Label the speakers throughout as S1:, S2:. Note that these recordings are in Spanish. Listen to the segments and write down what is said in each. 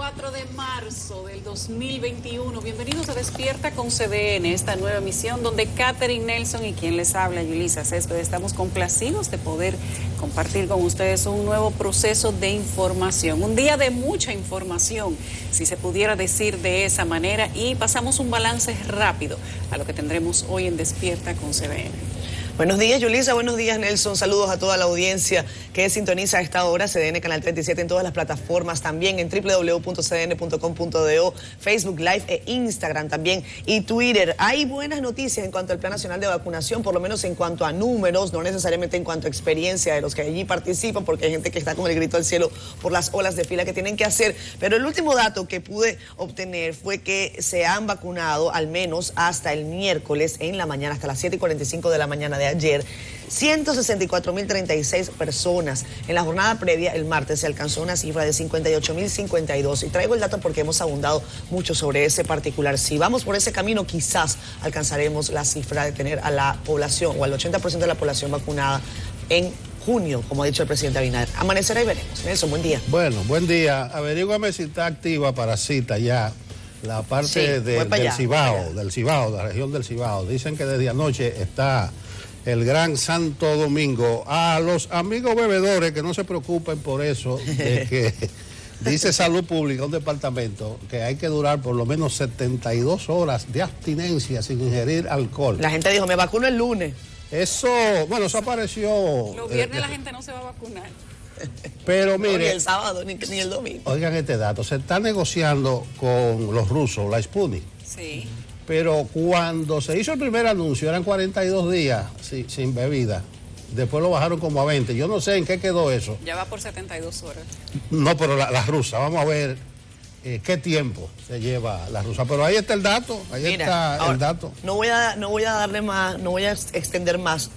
S1: 4 de marzo del 2021. Bienvenidos a Despierta con CDN, esta nueva emisión donde Catherine Nelson y quien les habla, Yulisa Céspedes, estamos complacidos de poder compartir con ustedes un nuevo proceso de información. Un día de mucha información, si se pudiera decir de esa manera, y pasamos un balance rápido a lo que tendremos hoy en Despierta con CDN.
S2: Buenos días, Yulisa. Buenos días, Nelson. Saludos a toda la audiencia que sintoniza a esta hora CDN Canal 37 en todas las plataformas, también en www.cdn.com.do, Facebook Live e Instagram también y Twitter. Hay buenas noticias en cuanto al Plan Nacional de Vacunación, por lo menos en cuanto a números, no necesariamente en cuanto a experiencia de los que allí participan, porque hay gente que está con el grito al cielo por las olas de fila que tienen que hacer. Pero el último dato que pude obtener fue que se han vacunado al menos hasta el miércoles en la mañana, hasta las 7:45 de la mañana de ayer, 164.036 personas. En la jornada previa, el martes, se alcanzó una cifra de 58.052. Y traigo el dato porque hemos abundado mucho sobre ese particular. Si vamos por ese camino, quizás alcanzaremos la cifra de tener a la población o al 80% de la población vacunada en junio, como ha dicho el presidente Abinader. Amanecerá y veremos. Nelson, buen día.
S3: Bueno, buen día. Averígame si está activa para cita ya la parte del Cibao, de la región del Cibao. Dicen que desde anoche está el Gran Santo Domingo. A los amigos bebedores que no se preocupen por eso, de que dice Salud Pública, un departamento, que hay que durar por lo menos 72 horas de abstinencia sin ingerir alcohol.
S2: La gente dijo, me vacuno el lunes.
S3: Eso, bueno, eso apareció.
S1: Los viernes la gente no se va a vacunar.
S3: Pero mire,
S2: ni el sábado ni el domingo.
S3: Oigan este dato, se está negociando con los rusos, la Sputnik.
S1: Sí.
S3: Pero cuando se hizo el primer anuncio eran 42 días sin bebida. Después lo bajaron como a 20. Yo no sé en qué quedó eso.
S1: Ya va por 72 horas.
S3: No, pero la rusa, vamos a ver qué tiempo se lleva la rusa. Pero ahí está el dato,
S2: Mira, ahora,
S3: el dato.
S2: No voy a darle más, no voy a extender más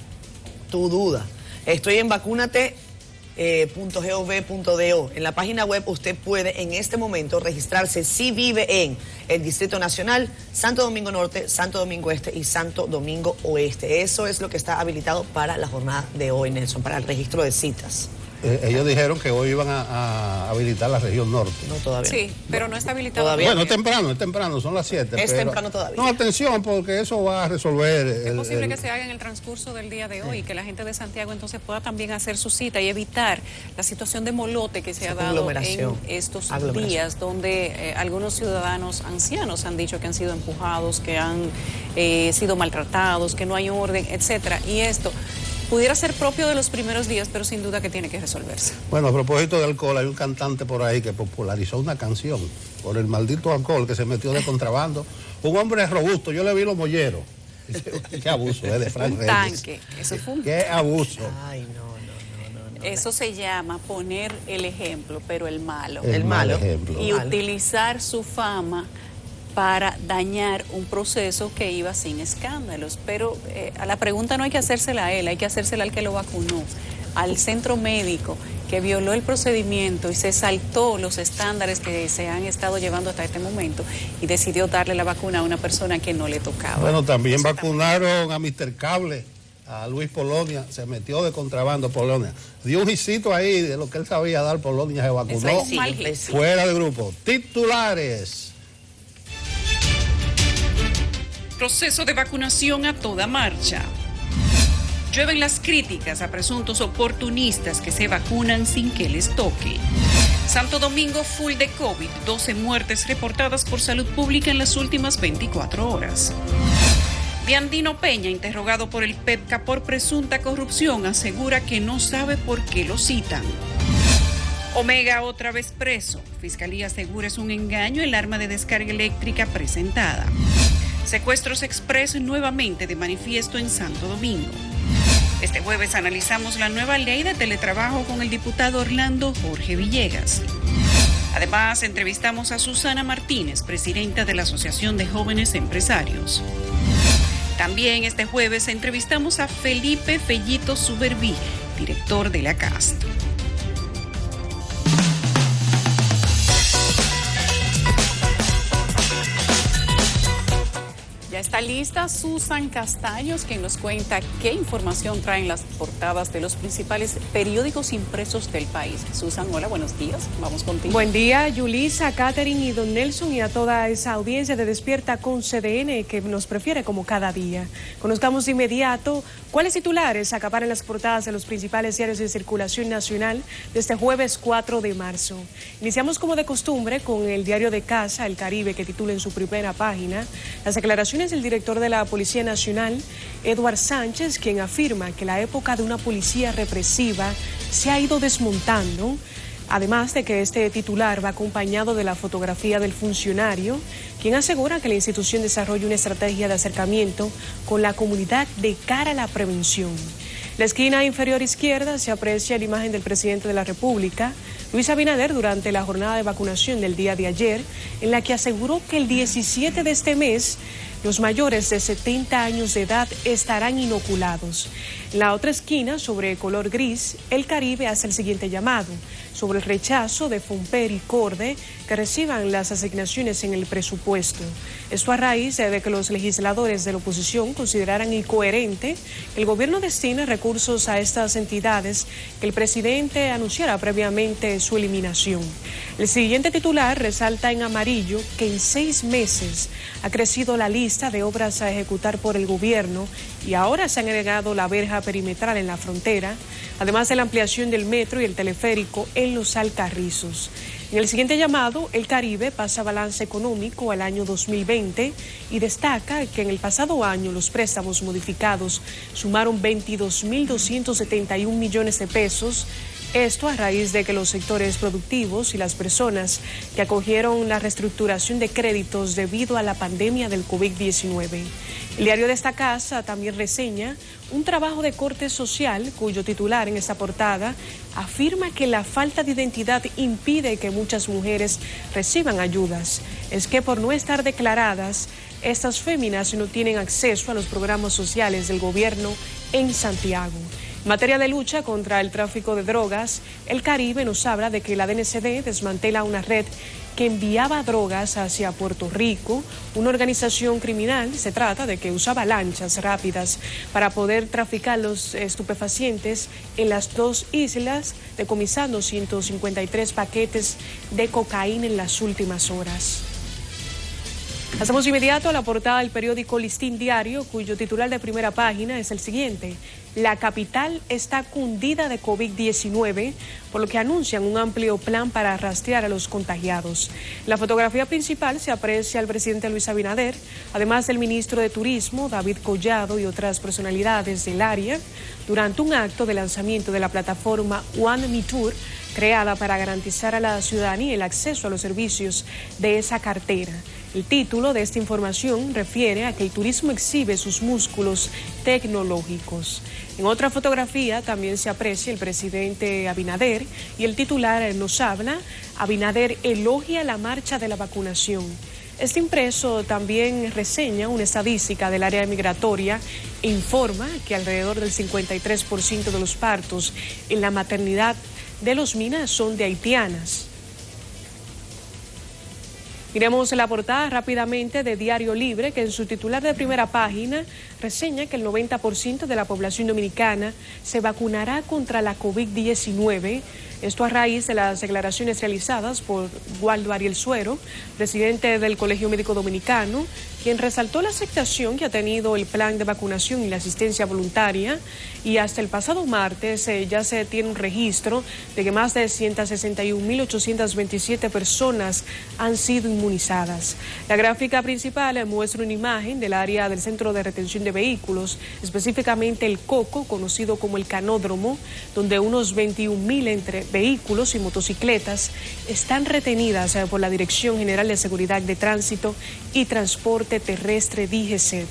S2: tu duda. Estoy en vacúnate.gov.do. En la página web usted puede en este momento registrarse si vive en el Distrito Nacional, Santo Domingo Norte, Santo Domingo Este y Santo Domingo Oeste. Eso es lo que está habilitado para la jornada de hoy, Nelson, para el registro de citas.
S3: Ellos dijeron que hoy iban a habilitar la región norte.
S2: No, todavía.
S1: Sí, pero no está habilitado.
S3: Todavía. Bueno, es temprano, son las 7.
S2: Es temprano todavía.
S3: No, atención, porque eso va a resolver.
S1: Es posible que se haga en el transcurso del día de hoy, que la gente de Santiago entonces pueda también hacer su cita y evitar la situación de molote que se ha dado en estos días, donde algunos ciudadanos ancianos han dicho que han sido empujados, que han sido maltratados, que no hay orden, etcétera. Y esto pudiera ser propio de los primeros días, pero sin duda que tiene que resolverse.
S3: Bueno, a propósito de alcohol, hay un cantante por ahí que popularizó una canción por el maldito alcohol que se metió de contrabando. Un hombre robusto, yo le vi los molleros. Qué abuso, de Frank
S1: Un
S3: Reyes.
S1: tanque, eso fue un
S3: Qué abuso.
S2: Ay, no.
S1: Eso se llama poner el ejemplo, pero el malo.
S3: El mal ejemplo.
S1: Y utilizar su fama para dañar un proceso que iba sin escándalos. Pero a la pregunta no hay que hacérsela a él, hay que hacérsela al que lo vacunó, al centro médico que violó el procedimiento y se saltó los estándares que se han estado llevando hasta este momento y decidió darle la vacuna a una persona que no le tocaba.
S3: Bueno, también vacunaron a Mr. Cable, a Luis Polonia, se metió de contrabando Polonia. Dio un hijito ahí de lo que él sabía dar, Polonia se vacunó fuera de grupo. Titulares.
S1: Proceso de vacunación a toda marcha. Llueven las críticas a presuntos oportunistas que se vacunan sin que les toque. Santo Domingo full de COVID, 12 muertes reportadas por Salud Pública en las últimas 24 horas. Biandino Peña, interrogado por el PEPCA por presunta corrupción, asegura que no sabe por qué lo citan. Omega otra vez preso. Fiscalía asegura es un engaño el arma de descarga eléctrica presentada. Secuestros express nuevamente de manifiesto en Santo Domingo. Este jueves analizamos la nueva ley de teletrabajo con el diputado Orlando Jorge Villegas. Además, entrevistamos a Susana Martínez, presidenta de la Asociación de Jóvenes Empresarios. También este jueves entrevistamos a Felipe Fellito Suberví, director de la CAST. Está lista Susan Castaños, quien nos cuenta qué información traen las portadas de los principales periódicos impresos del país. Susan, hola, buenos días. Vamos contigo.
S4: Buen día, Yulisa, Catherine y don Nelson, y a toda esa audiencia de Despierta con CDN que nos prefiere como cada día. Conozcamos de inmediato cuáles titulares acaparan las portadas de los principales diarios de circulación nacional de este jueves 4 de marzo. Iniciamos como de costumbre con el diario de casa, El Caribe, que titula en su primera página las declaraciones del director de la Policía Nacional, Eduard Sánchez, quien afirma que la época de una policía represiva se ha ido desmontando, además de que este titular va acompañado de la fotografía del funcionario, quien asegura que la institución desarrolla una estrategia de acercamiento con la comunidad de cara a la prevención. En la esquina inferior izquierda se aprecia la imagen del presidente de la República, Luis Abinader, durante la jornada de vacunación del día de ayer, en la que aseguró que el 17 de este mes los mayores de 70 años de edad estarán inoculados. En la otra esquina, sobre color gris, El Caribe hace el siguiente llamado sobre el rechazo de Fomper y Corde que reciban las asignaciones en el presupuesto. Esto a raíz de que los legisladores de la oposición consideraran incoherente que el gobierno destine recursos a estas entidades que el presidente anunciara previamente su eliminación. El siguiente titular resalta en amarillo que en 6 meses ha crecido la lista de obras a ejecutar por el gobierno y ahora se han agregado la verja perimetral en la frontera, además de la ampliación del metro y el teleférico en los Alcarrizos. En el siguiente llamado, El Caribe pasa balance económico al año 2020 y destaca que en el pasado año los préstamos modificados sumaron 22.271 millones de pesos. Esto a raíz de que los sectores productivos y las personas que acogieron la reestructuración de créditos debido a la pandemia del COVID-19. El diario de esta casa también reseña un trabajo de corte social cuyo titular en esta portada afirma que la falta de identidad impide que muchas mujeres reciban ayudas. Es que por no estar declaradas, estas féminas no tienen acceso a los programas sociales del gobierno en Santiago. En materia de lucha contra el tráfico de drogas, El Caribe nos habla de que la DNCD desmantela una red que enviaba drogas hacia Puerto Rico, una organización criminal. Se trata de que usaba lanchas rápidas para poder traficar los estupefacientes en las 2 islas, decomisando 153 paquetes de cocaína en las últimas horas. Pasamos de inmediato a la portada del periódico Listín Diario, cuyo titular de primera página es el siguiente: la capital está cundida de COVID-19, por lo que anuncian un amplio plan para rastrear a los contagiados. En la fotografía principal se aprecia al presidente Luis Abinader, además del ministro de Turismo, David Collado, y otras personalidades del área, durante un acto de lanzamiento de la plataforma One Me Tour, creada para garantizar a la ciudadanía el acceso a los servicios de esa cartera. El título de esta información refiere a que el turismo exhibe sus músculos tecnológicos. En otra fotografía también se aprecia el presidente Abinader y el titular nos habla: Abinader elogia la marcha de la vacunación. Este impreso también reseña una estadística del área migratoria e informa que alrededor del 53% de los partos en la maternidad de Los Minas son de haitianas. Miremos la portada rápidamente de Diario Libre, que en su titular de primera página reseña que el 90% de la población dominicana se vacunará contra la COVID-19. Esto a raíz de las declaraciones realizadas por Waldo Ariel Suero, presidente del Colegio Médico Dominicano, quien resaltó la aceptación que ha tenido el plan de vacunación y la asistencia voluntaria, y hasta el pasado martes ya se tiene un registro de que más de 161.827 personas han sido inmunizadas. La gráfica principal muestra una imagen del área del Centro de Retención de Vehículos, específicamente el COCO, conocido como el Canódromo, donde unos 21.000 entre vehículos y motocicletas están retenidas por la Dirección General de Seguridad de Tránsito y Transporte Terrestre, DGCET.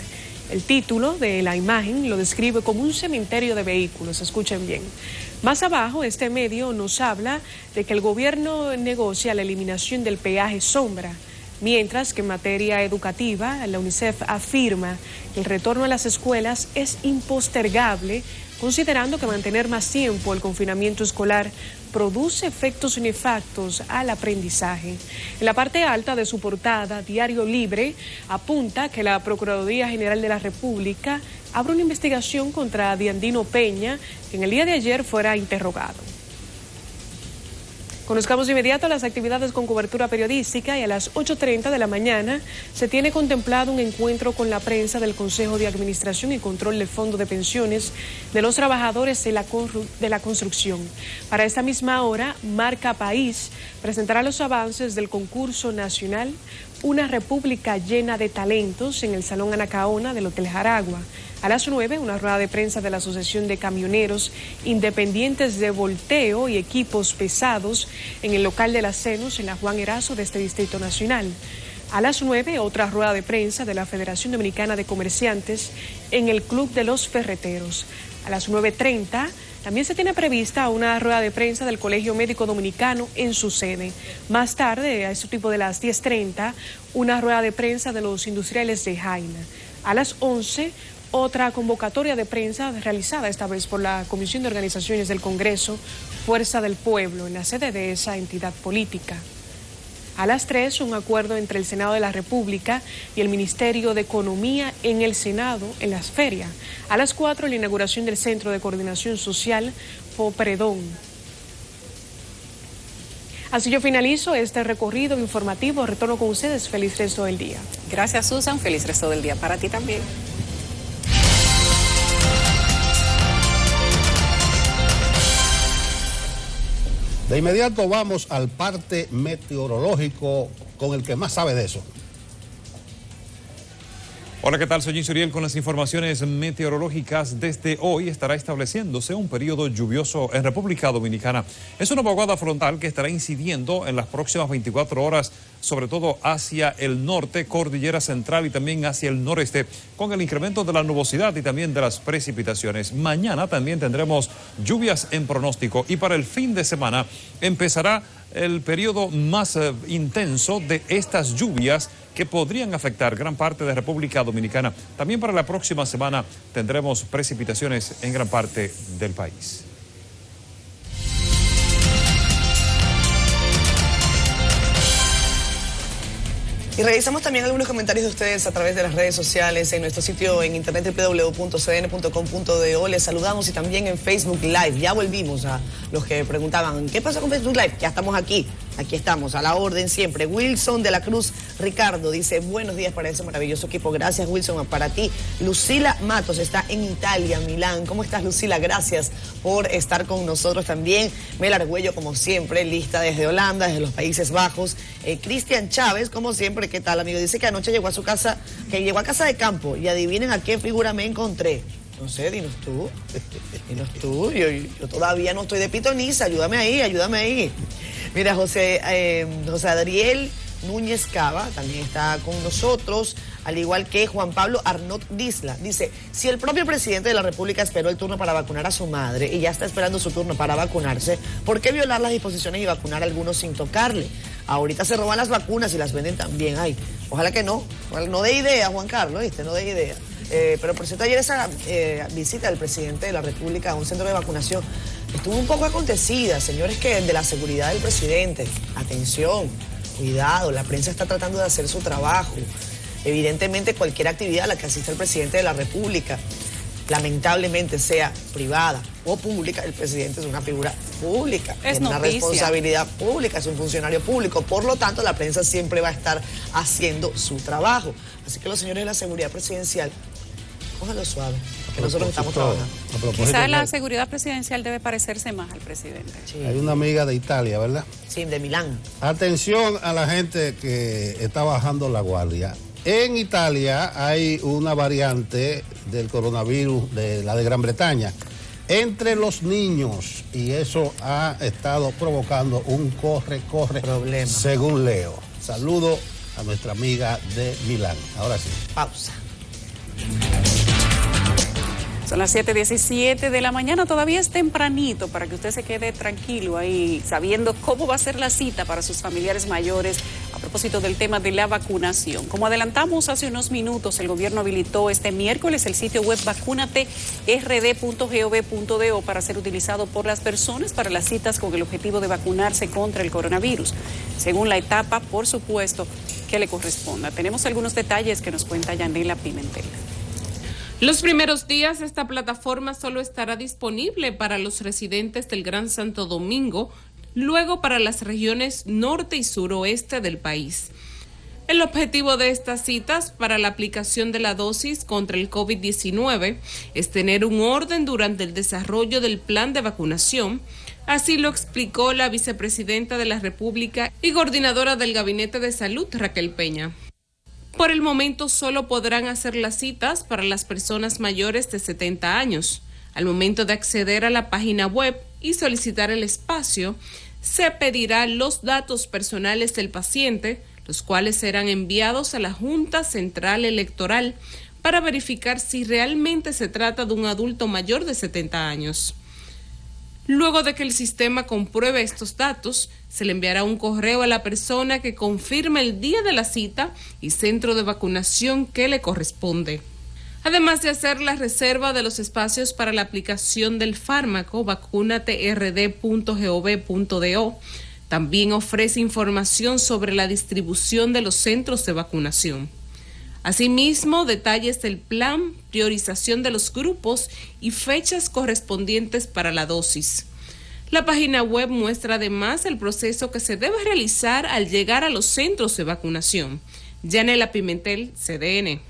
S4: El título de la imagen lo describe como un cementerio de vehículos. Escuchen bien. Más abajo, este medio nos habla de que el gobierno negocia la eliminación del peaje sombra, mientras que en materia educativa, la UNICEF afirma que el retorno a las escuelas es impostergable, considerando que mantener más tiempo el confinamiento escolar produce efectos nefastos al aprendizaje. En la parte alta de su portada, Diario Libre apunta que la Procuraduría General de la República abre una investigación contra Diandino Peña, que en el día de ayer fuera interrogado. Conozcamos de inmediato las actividades con cobertura periodística y a las 8:30 de la mañana se tiene contemplado un encuentro con la prensa del Consejo de Administración y Control del Fondo de Pensiones de los Trabajadores de la Construcción. Para esta misma hora, Marca País presentará los avances del concurso nacional Una República Llena de Talentos en el Salón Anacaona del Hotel Jaragua. A las 9, una rueda de prensa de la Asociación de Camioneros Independientes de Volteo y Equipos Pesados en el local de la CENUS en la Juan Erazo de este Distrito Nacional. A las 9, otra rueda de prensa de la Federación Dominicana de Comerciantes en el Club de los Ferreteros. A las 9:30, también se tiene prevista una rueda de prensa del Colegio Médico Dominicano en su sede. Más tarde, a eso tipo de las 10:30, una rueda de prensa de los industriales de Jaina. A las 11, otra convocatoria de prensa realizada esta vez por la Comisión de Organizaciones del Congreso, Fuerza del Pueblo, en la sede de esa entidad política. A las 3, un acuerdo entre el Senado de la República y el Ministerio de Economía en el Senado, en las ferias. A las 4, la inauguración del Centro de Coordinación Social Popredón. Así yo finalizo este recorrido informativo. Retorno con ustedes. Feliz resto del día.
S1: Gracias, Susan. Feliz resto del día para ti también.
S3: De inmediato vamos al parte meteorológico con el que más sabe de eso.
S5: Hola, ¿qué tal? Soy Jim Suriel con las informaciones meteorológicas. Desde hoy estará estableciéndose un periodo lluvioso en República Dominicana. Es una vaguada frontal que estará incidiendo en las próximas 24 horas, sobre todo hacia el norte, cordillera central y también hacia el noreste, con el incremento de la nubosidad y también de las precipitaciones. Mañana también tendremos lluvias en pronóstico y para el fin de semana empezará el periodo más intenso de estas lluvias que podrían afectar gran parte de República Dominicana. También para la próxima semana tendremos precipitaciones en gran parte del país.
S2: Y revisamos también algunos comentarios de ustedes a través de las redes sociales, en nuestro sitio en internet www.cdn.com.do. Les saludamos y también en Facebook Live. Ya volvimos a los que preguntaban, ¿qué pasa con Facebook Live? Ya estamos aquí. Aquí estamos, a la orden siempre. Wilson de la Cruz Ricardo dice, buenos días para ese maravilloso equipo. Gracias, Wilson, para ti. Lucila Matos está en Italia, Milán. ¿Cómo estás, Lucila? Gracias por estar con nosotros también. Mel Argüello, como siempre, lista desde Holanda, desde los Países Bajos. Cristian Chávez, como siempre, ¿qué tal, amigo? Dice que anoche llegó a su casa, que llegó a casa de campo, y adivinen a qué figura me encontré. No sé, dinos tú. Dinos tú. Yo todavía no estoy de pitoniza. Ayúdame ahí. Mira, José Adriel Núñez Cava también está con nosotros, al igual que Juan Pablo Arnott Disla. Dice, si el propio presidente de la República esperó el turno para vacunar a su madre y ya está esperando su turno para vacunarse, ¿por qué violar las disposiciones y vacunar a algunos sin tocarle? Ahorita se roban las vacunas y las venden también. Ay, ojalá que no. No dé idea, Juan Carlos, ¿viste? No dé idea. Pero por cierto, ayer esa visita del presidente de la República a un centro de vacunación estuvo un poco acontecida, señores, que de la seguridad del presidente. Atención, cuidado, la prensa está tratando de hacer su trabajo. Evidentemente, cualquier actividad a la que asista el presidente de la República, lamentablemente sea privada o pública, el presidente es una figura pública,
S1: es
S2: una responsabilidad pública, es un funcionario público, por lo tanto la prensa siempre va a estar haciendo su trabajo. Así que los señores de la seguridad presidencial, cójanlo suave, que nosotros estamos trabajando.
S1: Quizás la seguridad presidencial debe parecerse más al presidente.
S3: Sí. Hay una amiga de Italia, ¿verdad?
S2: Sí, de Milán.
S3: Atención a la gente que está bajando la guardia. En Italia hay una variante del coronavirus de la de Gran Bretaña entre los niños y eso ha estado provocando un corre
S2: problema,
S3: según leo. Saludo a nuestra amiga de Milán. Ahora sí.
S2: Pausa.
S1: Son las 7:17 de la mañana, todavía es tempranito para que usted se quede tranquilo ahí, sabiendo cómo va a ser la cita para sus familiares mayores a propósito del tema de la vacunación. Como adelantamos hace unos minutos, el gobierno habilitó este miércoles el sitio web vacunaterd.gov.do para ser utilizado por las personas para las citas con el objetivo de vacunarse contra el coronavirus, según la etapa, por supuesto, que le corresponda. Tenemos algunos detalles que nos cuenta Yanela Pimentel.
S6: Los primeros días esta plataforma solo estará disponible para los residentes del Gran Santo Domingo, luego para las regiones norte y suroeste del país. El objetivo de estas citas para la aplicación de la dosis contra el COVID-19 es tener un orden durante el desarrollo del plan de vacunación. Así lo explicó la vicepresidenta de la República y coordinadora del Gabinete de Salud, Raquel Peña. Por el momento solo podrán hacer las citas para las personas mayores de 70 años. Al momento de acceder a la página web y solicitar el espacio, se pedirán los datos personales del paciente, los cuales serán enviados a la Junta Central Electoral para verificar si realmente se trata de un adulto mayor de 70 años. Luego de que el sistema compruebe estos datos, se le enviará un correo a la persona que confirme el día de la cita y centro de vacunación que le corresponde. Además de hacer la reserva de los espacios para la aplicación del fármaco, vacunaterd.gov.do también ofrece información sobre la distribución de los centros de vacunación. Asimismo, detalles del plan, priorización de los grupos y fechas correspondientes para la dosis. La página web muestra además el proceso que se debe realizar al llegar a los centros de vacunación. Yanela Pimentel, CDN.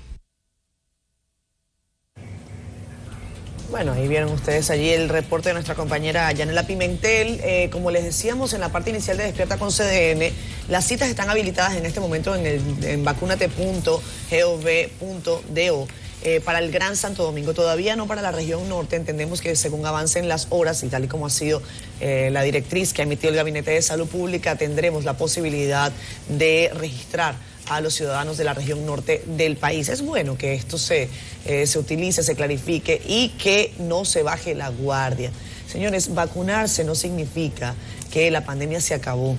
S2: Bueno, ahí vieron ustedes allí el reporte de nuestra compañera Yanela Pimentel. Como les decíamos en la parte inicial de Despierta con CDN, las citas están habilitadas en este momento en vacunate.gov.do para el Gran Santo Domingo. Todavía no para la región norte. Entendemos que según avancen las horas y tal y como ha sido la directriz que ha emitido el Gabinete de Salud Pública, tendremos la posibilidad de registrar a los ciudadanos de la región norte del país. Es bueno que esto se utilice, se clarifique y que no se baje la guardia. Señores, vacunarse no significa que la pandemia se acabó.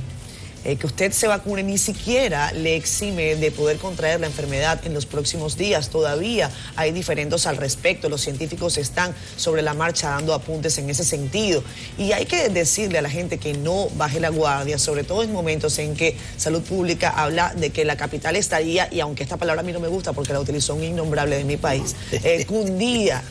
S2: Que usted se vacune ni siquiera le exime de poder contraer la enfermedad en los próximos días. Todavía hay diferendos al respecto. Los científicos están sobre la marcha dando apuntes en ese sentido. Y hay que decirle a la gente que no baje la guardia, sobre todo en momentos en que Salud Pública habla de que la capital estaría, y aunque esta palabra a mí no me gusta porque la utilizó un innombrable de mi país, cundía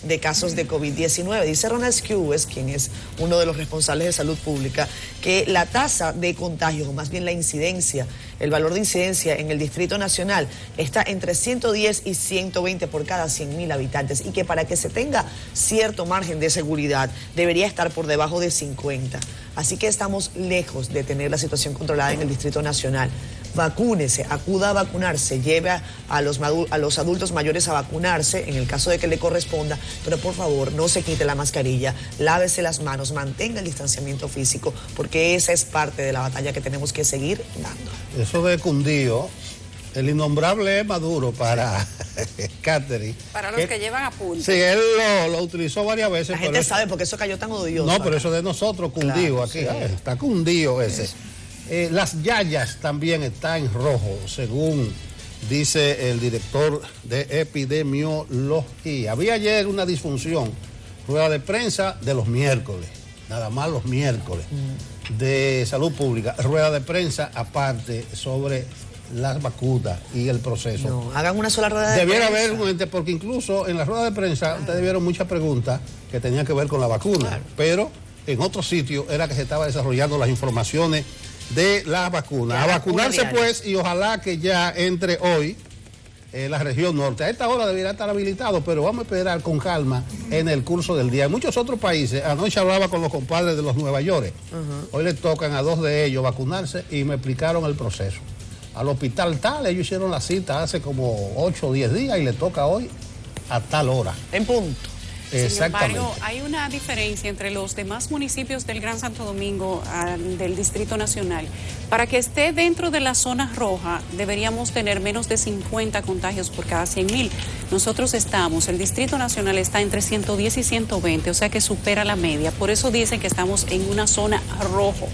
S2: de casos de COVID-19. Dice Ronald Skewes, quien es uno de los responsables de salud pública, que la tasa de contagios, o más bien la incidencia, el valor de incidencia en el Distrito Nacional está entre 110 y 120 por cada 100.000 habitantes y que para que se tenga cierto margen de seguridad debería estar por debajo de 50. Así que estamos lejos de tener la situación controlada en el Distrito Nacional. Vacúnese, acuda a vacunarse, lleve a los adultos mayores a vacunarse en el caso de que le corresponda, pero por favor no se quite la mascarilla, lávese las manos, mantenga el distanciamiento físico, porque esa es parte de la batalla que tenemos que seguir dando.
S3: Eso de Cundío, el innombrable es Maduro para Catherine.
S1: Para los que llevan apuntes.
S3: Sí, él lo utilizó varias veces.
S2: La gente sabe porque eso cayó tan odioso.
S3: No, pero eso de nosotros, Cundío, claro, aquí. Sí. Está Cundío ese. Las Yayas también están en rojo, según dice el director de epidemiología. Había ayer una disfunción, rueda de prensa de los miércoles, nada más los miércoles, de salud pública, rueda de prensa aparte sobre las vacunas y el proceso.
S2: No, hagan una sola rueda de prensa.
S3: Debiera haber, porque incluso en la rueda de prensa ustedes vieron muchas preguntas que tenían que ver con la vacuna, pero en otro sitio era que se estaba desarrollando las informaciones de la vacuna. A vacunarse pues, y ojalá que ya entre hoy en la región norte. A esta hora debería estar habilitado, pero vamos a esperar con calma en el curso del día. En muchos otros países, anoche hablaba con los compadres de los Nueva York, hoy les tocan a 2 de ellos vacunarse y me explicaron el proceso. Al hospital tal, ellos hicieron la cita hace como 8 o 10 días y le toca hoy a tal hora.
S2: En punto.
S1: Sin embargo, hay una diferencia entre los demás municipios del Gran Santo Domingo, del Distrito Nacional. Para que esté dentro de la zona roja, deberíamos tener menos de 50 contagios por cada 100.000. Nosotros el Distrito Nacional está entre 110 y 120, o sea que supera la media. Por eso dicen que estamos en una zona rojo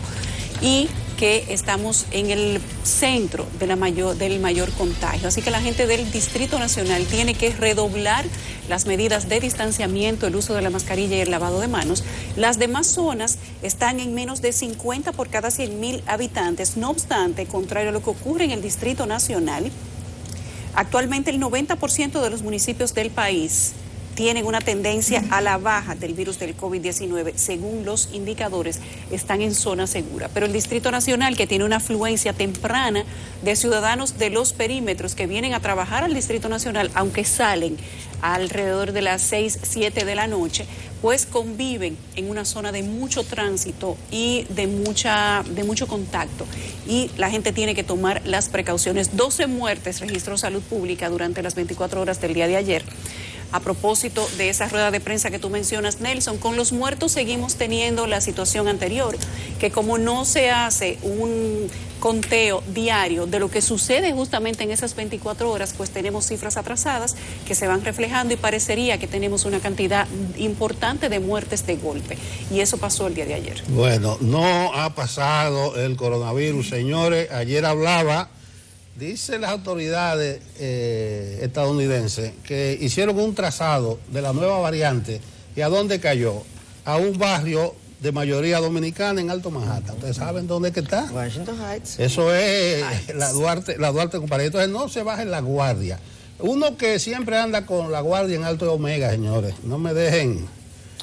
S1: y que estamos en el centro de del mayor contagio. Así que la gente del Distrito Nacional tiene que redoblar las medidas de distanciamiento, el uso de la mascarilla y el lavado de manos. Las demás zonas están en menos de 50 por cada 100.000 habitantes. No obstante, contrario a lo que ocurre en el Distrito Nacional, actualmente el 90% de los municipios del país tienen una tendencia a la baja del virus del COVID-19. Según los indicadores, están en zona segura. Pero el Distrito Nacional, que tiene una afluencia temprana de ciudadanos de los perímetros que vienen a trabajar al Distrito Nacional, aunque salen alrededor de las 6, 7 de la noche, pues conviven en una zona de mucho tránsito y de mucho contacto. Y la gente tiene que tomar las precauciones. 12 muertes registró Salud Pública durante las 24 horas del día de ayer. A propósito de esa rueda de prensa que tú mencionas, Nelson, con los muertos seguimos teniendo la situación anterior, que como no se hace un conteo diario de lo que sucede justamente en esas 24 horas, pues tenemos cifras atrasadas que se van reflejando y parecería que tenemos una cantidad importante de muertes de golpe. Y eso pasó el día de ayer.
S3: Bueno, no ha pasado el coronavirus, señores. Ayer hablaba... Dicen las autoridades estadounidenses que hicieron un trazado de la nueva variante. ¿Y a dónde cayó? A un barrio de mayoría dominicana en Alto Manhattan. ¿Ustedes saben dónde es que está?
S2: Washington Heights.
S3: Eso es la Duarte compadre. Entonces no se bajen la guardia. Uno que siempre anda con la guardia en Alto de Omega, señores. No me dejen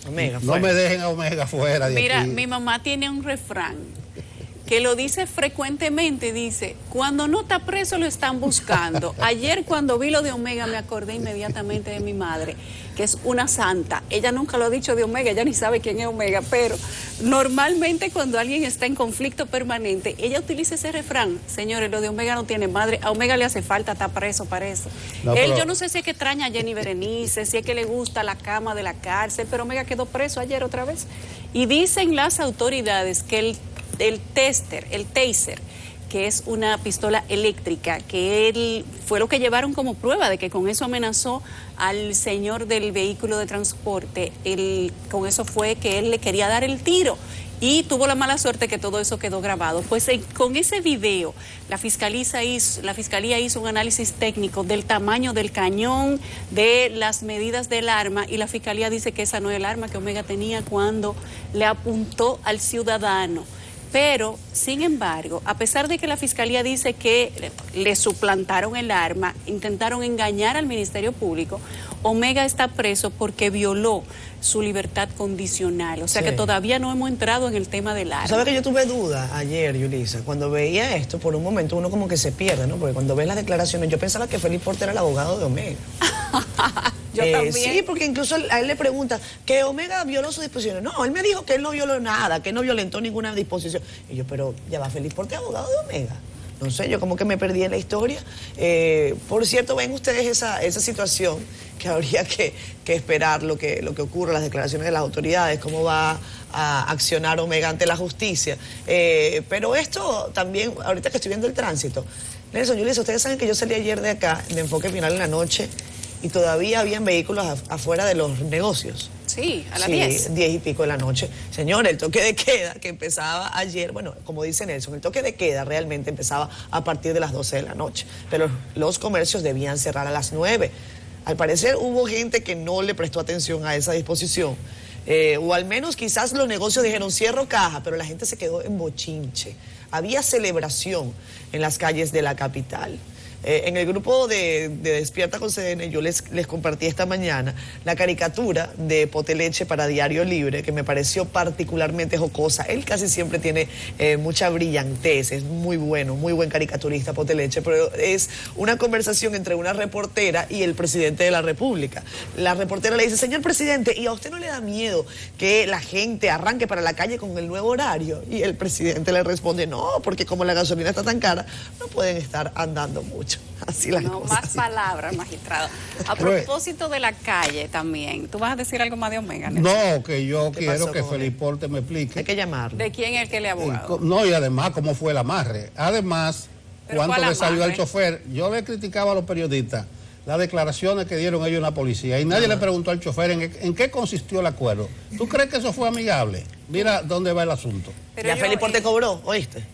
S3: a Omega fuera de
S1: Mira,
S3: aquí.
S1: Mi mamá tiene un refrán que lo dice frecuentemente, dice, cuando no está preso lo están buscando. Ayer cuando vi lo de Omega me acordé inmediatamente de mi madre, que es una santa. Ella nunca lo ha dicho de Omega, ella ni sabe quién es Omega, pero normalmente cuando alguien está en conflicto permanente, ella utiliza ese refrán. Señores, lo de Omega no tiene madre, a Omega le hace falta, está preso para eso. No, yo no sé si es que extraña a Jenny Berenice, si es que le gusta la cama de la cárcel, pero Omega quedó preso ayer otra vez. Y dicen las autoridades que el taser, que es una pistola eléctrica, que él fue lo que llevaron como prueba de que con eso amenazó al señor del vehículo de transporte. Con eso fue que él le quería dar el tiro y tuvo la mala suerte que todo eso quedó grabado. Pues con ese video la fiscalía hizo un análisis técnico del tamaño del cañón, de las medidas del arma, y la fiscalía dice que esa no es el arma que Omega tenía cuando le apuntó al ciudadano. Pero, sin embargo, a pesar de que la Fiscalía dice que le suplantaron el arma, intentaron engañar al Ministerio Público, Omega está preso porque violó su libertad condicional. O sea que todavía no hemos entrado en el tema del arma.
S2: ¿Sabes que yo tuve duda ayer, Yulisa? Cuando veía esto, por un momento uno como que se pierde, ¿no? Porque cuando ves las declaraciones, yo pensaba que Félix Porter era el abogado de Omega.
S1: Yo también.
S2: Sí, porque incluso a él le pregunta que Omega violó sus disposiciones. No, él me dijo que él no violó nada, que no violentó ninguna disposición. Y yo, pero ya va Félix Porter, abogado de Omega. No sé, yo como que me perdí en la historia. Por cierto, ven ustedes esa situación que habría que esperar lo que ocurra, las declaraciones de las autoridades, cómo va a accionar Omega ante la justicia. Pero esto también, ahorita que estoy viendo el tránsito, Nelson, Yulisa, ustedes saben que yo salí ayer de acá, de Enfoque Final en la noche, y todavía habían vehículos afuera de los negocios.
S1: Sí, a las 10.
S2: 10 y pico de la noche. Señor, el toque de queda que empezaba ayer, bueno, como dice Nelson, el toque de queda realmente empezaba a partir de las 12 de la noche, pero los comercios debían cerrar a las 9. Al parecer hubo gente que no le prestó atención a esa disposición, o al menos quizás los negocios dijeron cierro caja, pero la gente se quedó en bochinche. Había celebración en las calles de la capital. En el grupo de Despierta con CDN yo les compartí esta mañana la caricatura de Poteleche para Diario Libre, que me pareció particularmente jocosa. Él casi siempre tiene mucha brillantez, es muy bueno, muy buen caricaturista Poteleche, pero es una conversación entre una reportera y el presidente de la República. La reportera le dice, señor presidente, ¿y a usted no le da miedo que la gente arranque para la calle con el nuevo horario? Y el presidente le responde, no, porque como la gasolina está tan cara, no pueden estar andando mucho. dicho. Así las
S7: no,
S2: cosas.
S7: más palabras, magistrado. A propósito de la calle también, ¿tú vas a decir algo más de Omega?
S3: No, que yo quiero que Feliporte me explique.
S2: Hay que llamarlo.
S7: ¿De quién es el que le abogado?
S3: No, y además cómo fue el amarre. Además, cuánto le salió al chofer. Yo le criticaba a los periodistas las declaraciones que dieron ellos en la policía y nadie le preguntó al chofer en qué consistió el acuerdo. ¿Tú crees que eso fue amigable? Mira dónde va el asunto.
S2: Pero ya Feliporte cobró, ¿oíste?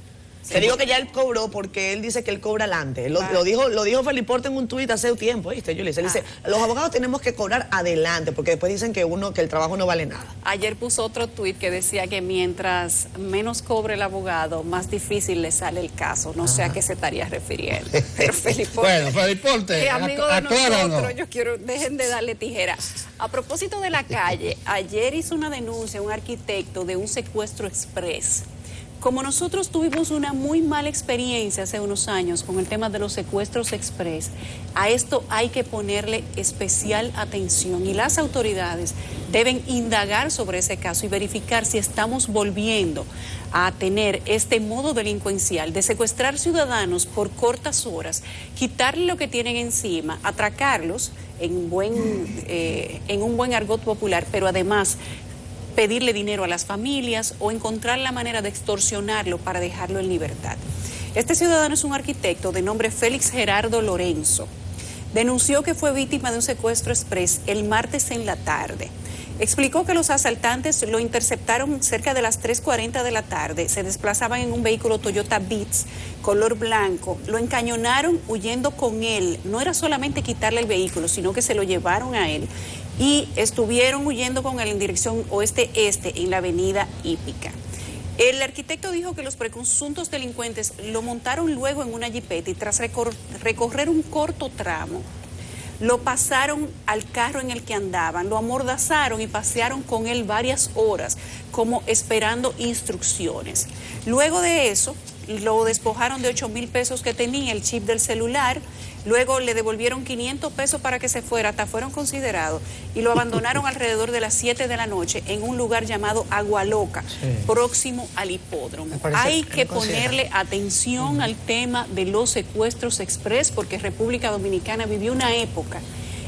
S2: Te digo que ya él cobró porque él dice que él cobra adelante. Lo dijo Feliporte en un tuit hace un tiempo, ¿viste, Julie? Él dice, los abogados tenemos que cobrar adelante porque después dicen que el trabajo no vale nada. Ayer
S7: puso otro tuit que decía que mientras menos cobre el abogado, más difícil le sale el caso. No sé a qué se estaría refiriendo. Pero Feliporte...
S3: Bueno, Feliporte,
S7: amigo de nosotros, yo quiero, dejen de darle tijera. A propósito de la calle, ayer hizo una denuncia un arquitecto de un secuestro express. Como nosotros tuvimos una muy mala experiencia hace unos años con el tema de los secuestros express, a esto hay que ponerle especial atención y las autoridades deben indagar sobre ese caso y verificar si estamos volviendo a tener este modo delincuencial de secuestrar ciudadanos por cortas horas, quitarle lo que tienen encima, atracarlos en un buen argot popular, pero además pedirle dinero a las familias o encontrar la manera de extorsionarlo para dejarlo en libertad. Este ciudadano es un arquitecto de nombre Félix Gerardo Lorenzo. Denunció que fue víctima de un secuestro express el martes en la tarde. Explicó que los asaltantes lo interceptaron cerca de las 3:40 de la tarde. Se desplazaban en un vehículo Toyota Vitz color blanco. Lo encañonaron huyendo con él. No era solamente quitarle el vehículo, sino que se lo llevaron a él. Y estuvieron huyendo con él en dirección oeste-este en la avenida Hípica. El arquitecto dijo que los presuntos delincuentes lo montaron luego en una jipeta y tras recorrer un corto tramo, lo pasaron al carro en el que andaban, lo amordazaron y pasearon con él varias horas, como esperando instrucciones. Luego de eso, lo despojaron de 8,000 pesos que tenía, el chip del celular. Luego le devolvieron 500 pesos para que se fuera, hasta fueron considerados, y lo abandonaron alrededor de las 7 de la noche en un lugar llamado Agua Loca, próximo al hipódromo. Hay que ponerle atención al tema de los secuestros express, porque República Dominicana vivió una época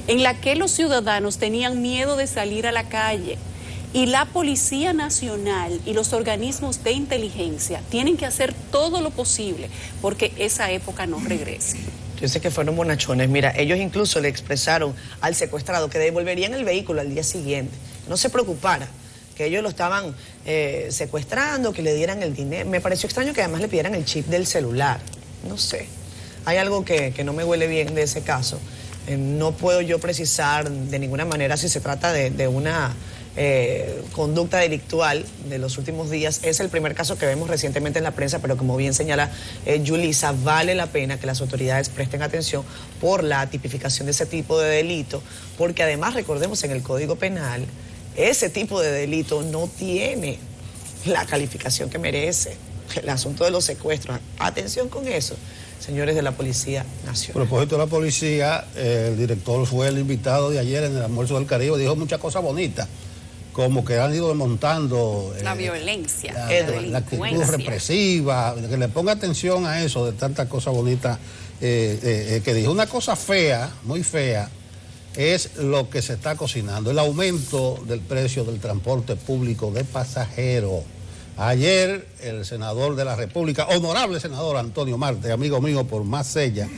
S7: en la que los ciudadanos tenían miedo de salir a la calle. Y la Policía Nacional y los organismos de inteligencia tienen que hacer todo lo posible porque esa época no regrese.
S2: Yo sé que fueron bonachones. Mira, ellos incluso le expresaron al secuestrado que devolverían el vehículo al día siguiente. No se preocupara, que ellos lo estaban secuestrando, que le dieran el dinero. Me pareció extraño que además le pidieran el chip del celular. No sé. Hay algo que no me huele bien de ese caso. No puedo yo precisar de ninguna manera si se trata de una conducta delictual de los últimos días. Es el primer caso que vemos recientemente en la prensa, pero como bien señala Yulisa, vale la pena que las autoridades presten atención por la tipificación de ese tipo de delito, porque además recordemos en el Código Penal, ese tipo de delito no tiene la calificación que merece. El asunto de los secuestros, atención con eso, señores de la Policía Nacional.
S3: A propósito de la policía, el director fue el invitado de ayer en el Almuerzo del Caribe, dijo muchas cosas bonitas, como que han ido desmontando
S7: la violencia,
S3: la actitud represiva, que le ponga atención a eso de tantas cosas bonitas que dijo. Una cosa fea, muy fea, es lo que se está cocinando, el aumento del precio del transporte público de pasajeros. Ayer el senador de la República, honorable senador Antonio Marte, amigo mío por Masella,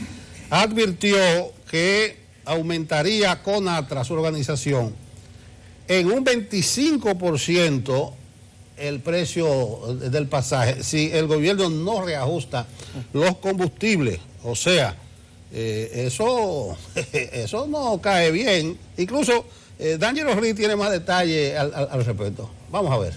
S3: advirtió que aumentaría CONATRA, su organización, en un 25% el precio del pasaje si el gobierno no reajusta los combustibles. O sea, eso no cae bien. Incluso D'Angelo Ruiz tiene más detalle al respecto. Vamos a ver.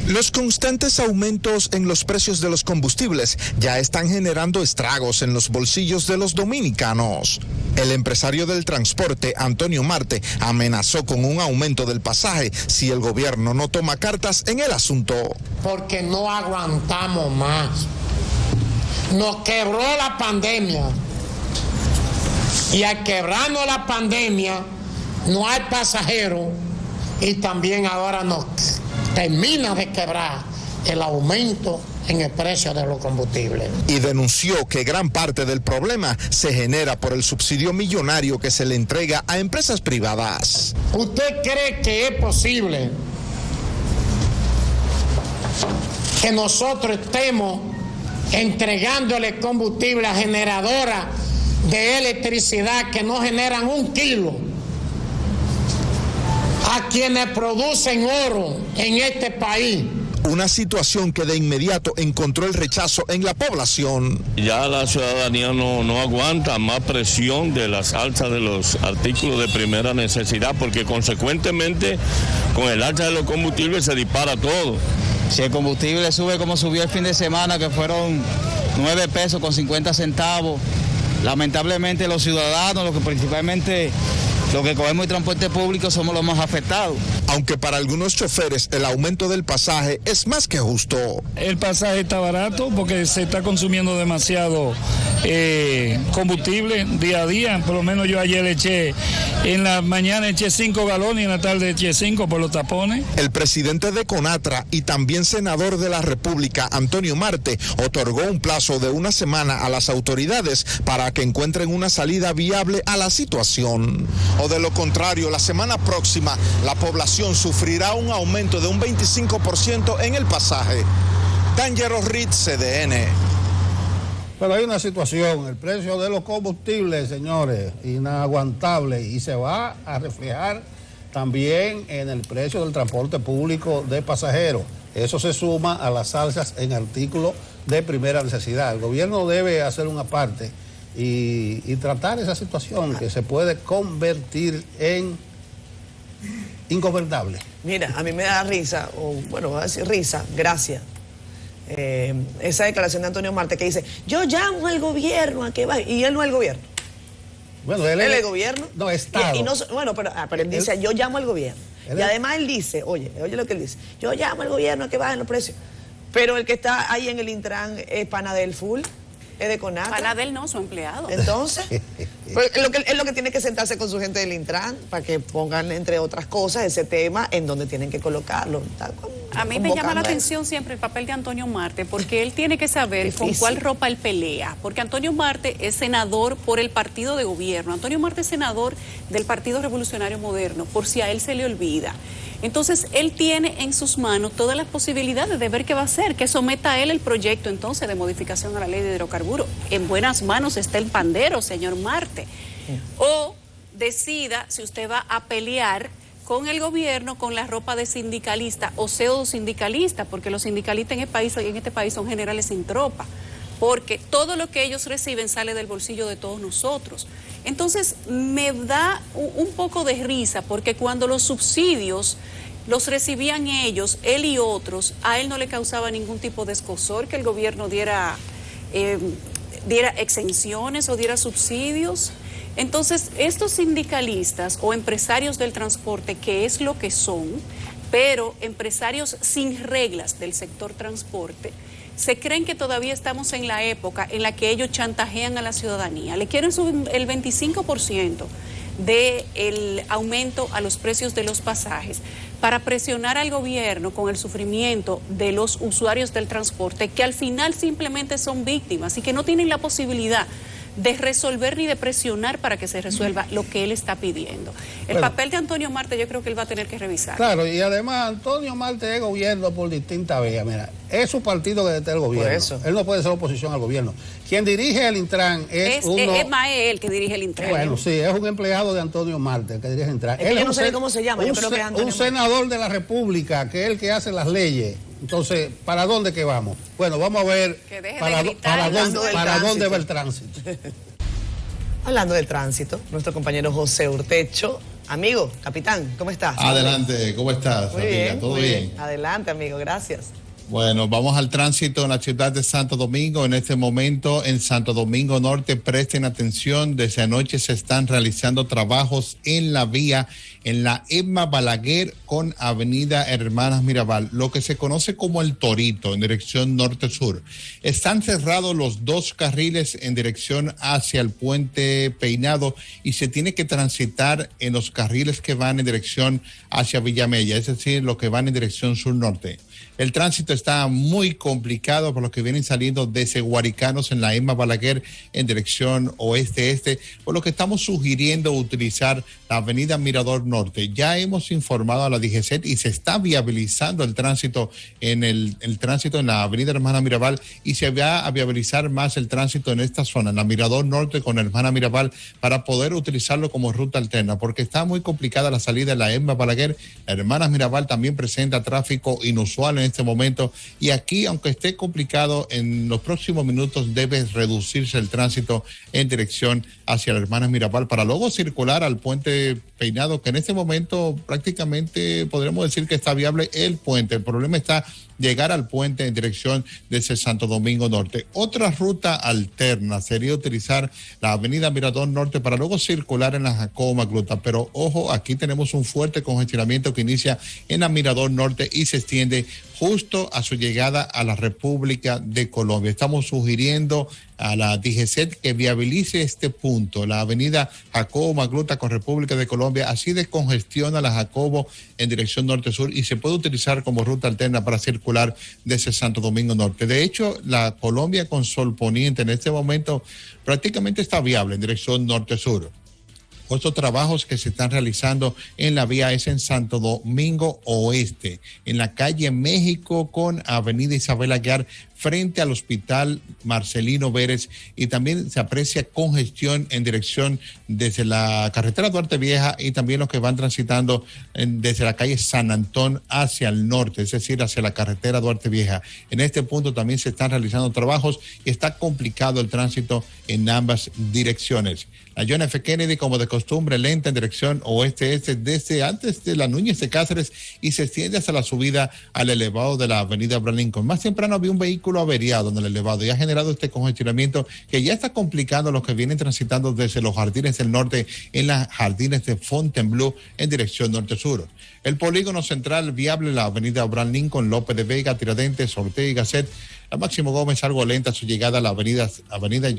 S8: Los constantes aumentos en los precios de los combustibles ya están generando estragos en los bolsillos de los dominicanos. El empresario del transporte, Antonio Marte, amenazó con un aumento del pasaje si el gobierno no toma cartas en el asunto.
S9: Porque no aguantamos más. Nos quebró la pandemia. Y al quebrarnos la pandemia, no hay pasajeros. Y también ahora nos termina de quebrar el aumento en el precio de los combustibles.
S8: Y denunció que gran parte del problema se genera por el subsidio millonario que se le entrega a empresas privadas.
S9: ¿Usted cree que es posible que nosotros estemos entregándole combustible a generadoras de electricidad que no generan 1 kilo a quienes producen oro en este país?
S8: Una situación que de inmediato encontró el rechazo en la población.
S10: Ya la ciudadanía no aguanta más presión de las alzas de los artículos de primera necesidad, porque consecuentemente con el alza de los combustibles se dispara todo.
S11: Si el combustible sube como subió el fin de semana, que fueron 9 pesos con 50 centavos, lamentablemente los ciudadanos, los que principalmente los que cogemos el transporte público, somos los más afectados.
S8: Aunque para algunos choferes el aumento del pasaje es más que justo.
S12: El pasaje está barato porque se está consumiendo demasiado combustible día a día. Por lo menos yo ayer en la mañana eché 5 galones y en la tarde eché 5 por los tapones.
S8: El presidente de CONATRA y también senador de la República, Antonio Marte, otorgó un plazo de 1 semana a las autoridades para que encuentren una salida viable a la situación. O de lo contrario, la semana próxima la población sufrirá un aumento de un 25% en el pasaje. Dangerous Reed, CDN.
S3: Pero hay una situación, el precio de los combustibles, señores, inaguantable, y se va a reflejar también en el precio del transporte público de pasajeros. Eso se suma a las alzas en artículos de primera necesidad. El gobierno debe hacer una parte y tratar esa situación que se puede convertir en ingobernable.
S2: Mira, a mí me da risa, o bueno, voy a decir risa, gracias. Esa declaración de Antonio Marte que dice, yo llamo al gobierno a que vaya, y él no es el gobierno.
S3: Bueno, él
S2: es el gobierno.
S3: No, Estado.
S2: Y no, bueno, pero él dice, yo llamo al gobierno. Y además él dice, oye lo que él dice, yo llamo al gobierno a que bajen los precios. Pero el que está ahí en el Intran es Panadel Full. Es de CONATRA.
S7: Panadel no, su empleado.
S2: Entonces, pues, es lo que tiene que sentarse con su gente del Intran para que pongan, entre otras cosas, ese tema en donde tienen que colocarlo.
S7: A mí me llama la atención siempre el papel de Antonio Marte, porque él tiene que saber con cuál ropa él pelea. Porque Antonio Marte es senador por el partido de gobierno. Antonio Marte es senador del Partido Revolucionario Moderno, por si a él se le olvida. Entonces, él tiene en sus manos todas las posibilidades de ver qué va a hacer, que someta a él el proyecto entonces de modificación a la ley de hidrocarburos. En buenas manos está el pandero, señor Marte. O decida si usted va a pelear con el gobierno con la ropa de sindicalista o pseudo sindicalista, porque los sindicalistas en este país son generales sin tropa, porque todo lo que ellos reciben sale del bolsillo de todos nosotros. Entonces me da un poco de risa, porque cuando los subsidios los recibían ellos, él y otros, a él no le causaba ningún tipo de escozor que el gobierno diera exenciones o diera subsidios. Entonces, estos sindicalistas o empresarios del transporte, que es lo que son, pero empresarios sin reglas del sector transporte, se creen que todavía estamos en la época en la que ellos chantajean a la ciudadanía. Le quieren subir el 25% del aumento a los precios de los pasajes para presionar al gobierno con el sufrimiento de los usuarios del transporte, que al final simplemente son víctimas y que no tienen la posibilidad de resolver ni de presionar para que se resuelva lo que él está pidiendo. El papel de Antonio Marte yo creo que él va a tener que revisar.
S3: Claro, y además Antonio Marte es gobierno por distintas vías. Mira, es su partido que está el gobierno. Por eso. Él no puede ser oposición al gobierno. Quien dirige el Intran es
S7: más él que dirige el Intran.
S3: Bueno, sí, es un empleado de Antonio Marte el que dirige el Intran.
S2: Yo no sé cómo se llama, yo creo que es Antonio
S3: un senador de la República, que es el que hace las leyes. Entonces, ¿para dónde que vamos? Bueno, vamos a ver para dónde va el tránsito.
S2: Hablando del tránsito, nuestro compañero José Urtecho. Amigo, capitán, ¿cómo estás?
S13: Adelante, ¿cómo estás, amiga? ¿Todo bien?
S2: Adelante, amigo, gracias.
S13: Bueno, vamos al tránsito en la ciudad de Santo Domingo. En este momento, en Santo Domingo Norte, presten atención. Desde anoche se están realizando trabajos en la vía, en la Emma Balaguer con Avenida Hermanas Mirabal, lo que se conoce como el Torito, en dirección norte-sur. Están cerrados los 2 carriles en dirección hacia el Puente Peinado y se tiene que transitar en los carriles que van en dirección hacia Villamella, es decir, los que van en dirección sur-norte. El tránsito está muy complicado por los que vienen saliendo desde Guaricanos en la Emma Balaguer en dirección oeste-este, por lo que estamos sugiriendo utilizar la avenida Mirador Norte. Ya hemos informado a la DGCET y se está viabilizando el tránsito en el tránsito en la avenida Hermana Mirabal, y se va a viabilizar más el tránsito en esta zona, en la Mirador Norte con Hermana Mirabal, para poder utilizarlo como ruta alterna, porque está muy complicada la salida de la Emma Balaguer. La Hermana Mirabal también presenta tráfico inusual en este momento, y aquí, aunque esté complicado, en los próximos minutos debe reducirse el tránsito en dirección hacia la Hermana Mirabal para luego circular al puente Peinado, que en este momento prácticamente podríamos decir que está viable el puente. El problema está llegar al puente en dirección desde Santo Domingo Norte. Otra ruta alterna sería utilizar la avenida Mirador Norte para luego circular en la Jacobo Magluta, pero ojo, aquí tenemos un fuerte congestionamiento que inicia en la Mirador Norte y se extiende justo a su llegada a la República de Colombia. Estamos sugiriendo a la DGCET que viabilice este punto, la avenida Jacobo Magluta con República de Colombia, así descongestiona la Jacobo en dirección norte-sur y se puede utilizar como ruta alterna para circular desde Santo Domingo Norte. De hecho, la Colombia con Sol Poniente en este momento prácticamente está viable en dirección norte-sur. Otros trabajos que se están realizando en la vía es en Santo Domingo Oeste, en la calle México con avenida Isabel Aguiar, frente al Hospital Marcelino Vélez, y también se aprecia congestión en dirección desde la carretera Duarte Vieja y también los que van transitando desde la calle San Antón hacia el norte, es decir, hacia la carretera Duarte Vieja. En este punto también se están realizando trabajos y está complicado el tránsito en ambas direcciones. La John F. Kennedy, como de costumbre, lenta en dirección oeste-este desde antes de la Núñez de Cáceres y se extiende hasta la subida al elevado de la avenida Abraham Lincoln. Más temprano había un vehículo averiado en el elevado y ha generado este congestionamiento que ya está complicando a los que vienen transitando desde los Jardines del Norte en las Jardines de Fontainebleau en dirección norte-sur. El polígono central viable, la avenida Abraham Lincoln, López de Vega, Tiradentes, Ortega y Gasset. La Máximo Gómez algo lenta su llegada a la avenida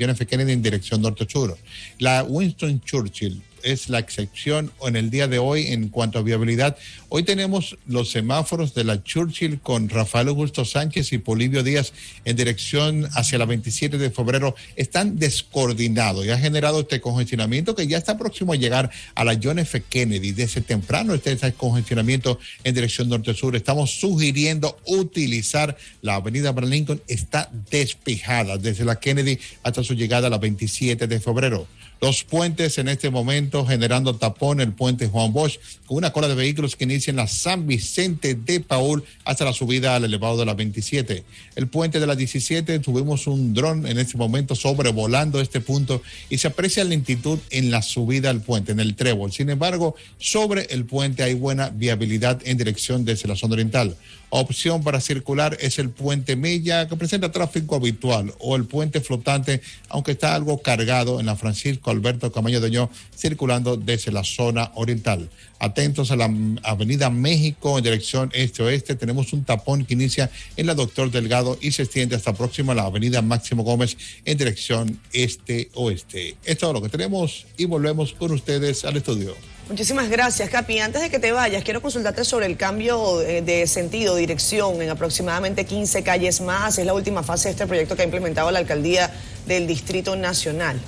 S13: John F. Kennedy en dirección norte-sur. La Winston Churchill es la excepción en el día de hoy en cuanto a viabilidad. Hoy tenemos los semáforos de la Churchill con Rafael Augusto Sánchez y Polibio Díaz en dirección hacia la 27 de febrero. Están descoordinados y ha generado este congestionamiento que ya está próximo a llegar a la John F. Kennedy. Desde temprano está ese congestionamiento en dirección norte-sur. Estamos sugiriendo utilizar la avenida Abraham Lincoln. Está despejada desde la Kennedy hasta su llegada a la 27 de febrero. Los puentes en este momento generando tapón, el puente Juan Bosch, con una cola de vehículos que inicia en la San Vicente de Paúl hasta la subida al elevado de la 27. El puente de la 17, tuvimos un dron en este momento sobrevolando este punto y se aprecia lentitud en la subida al puente, en el trébol. Sin embargo, sobre el puente hay buena viabilidad en dirección desde la zona oriental. Opción para circular es el puente Mella, que presenta tráfico habitual, o el puente flotante, aunque está algo cargado en la Francisco Alberto Camaño de Oñó, circulando desde la zona oriental. Atentos a la avenida México en dirección este-oeste. Tenemos un tapón que inicia en la Doctor Delgado y se extiende hasta próximo a la avenida Máximo Gómez en dirección este-oeste. Es todo lo que tenemos y volvemos con ustedes al estudio.
S2: Muchísimas gracias, Capi. Antes de que te vayas, quiero consultarte sobre el cambio de sentido, dirección en aproximadamente 15 calles más. Es la última fase de este proyecto que ha implementado la Alcaldía del Distrito Nacional.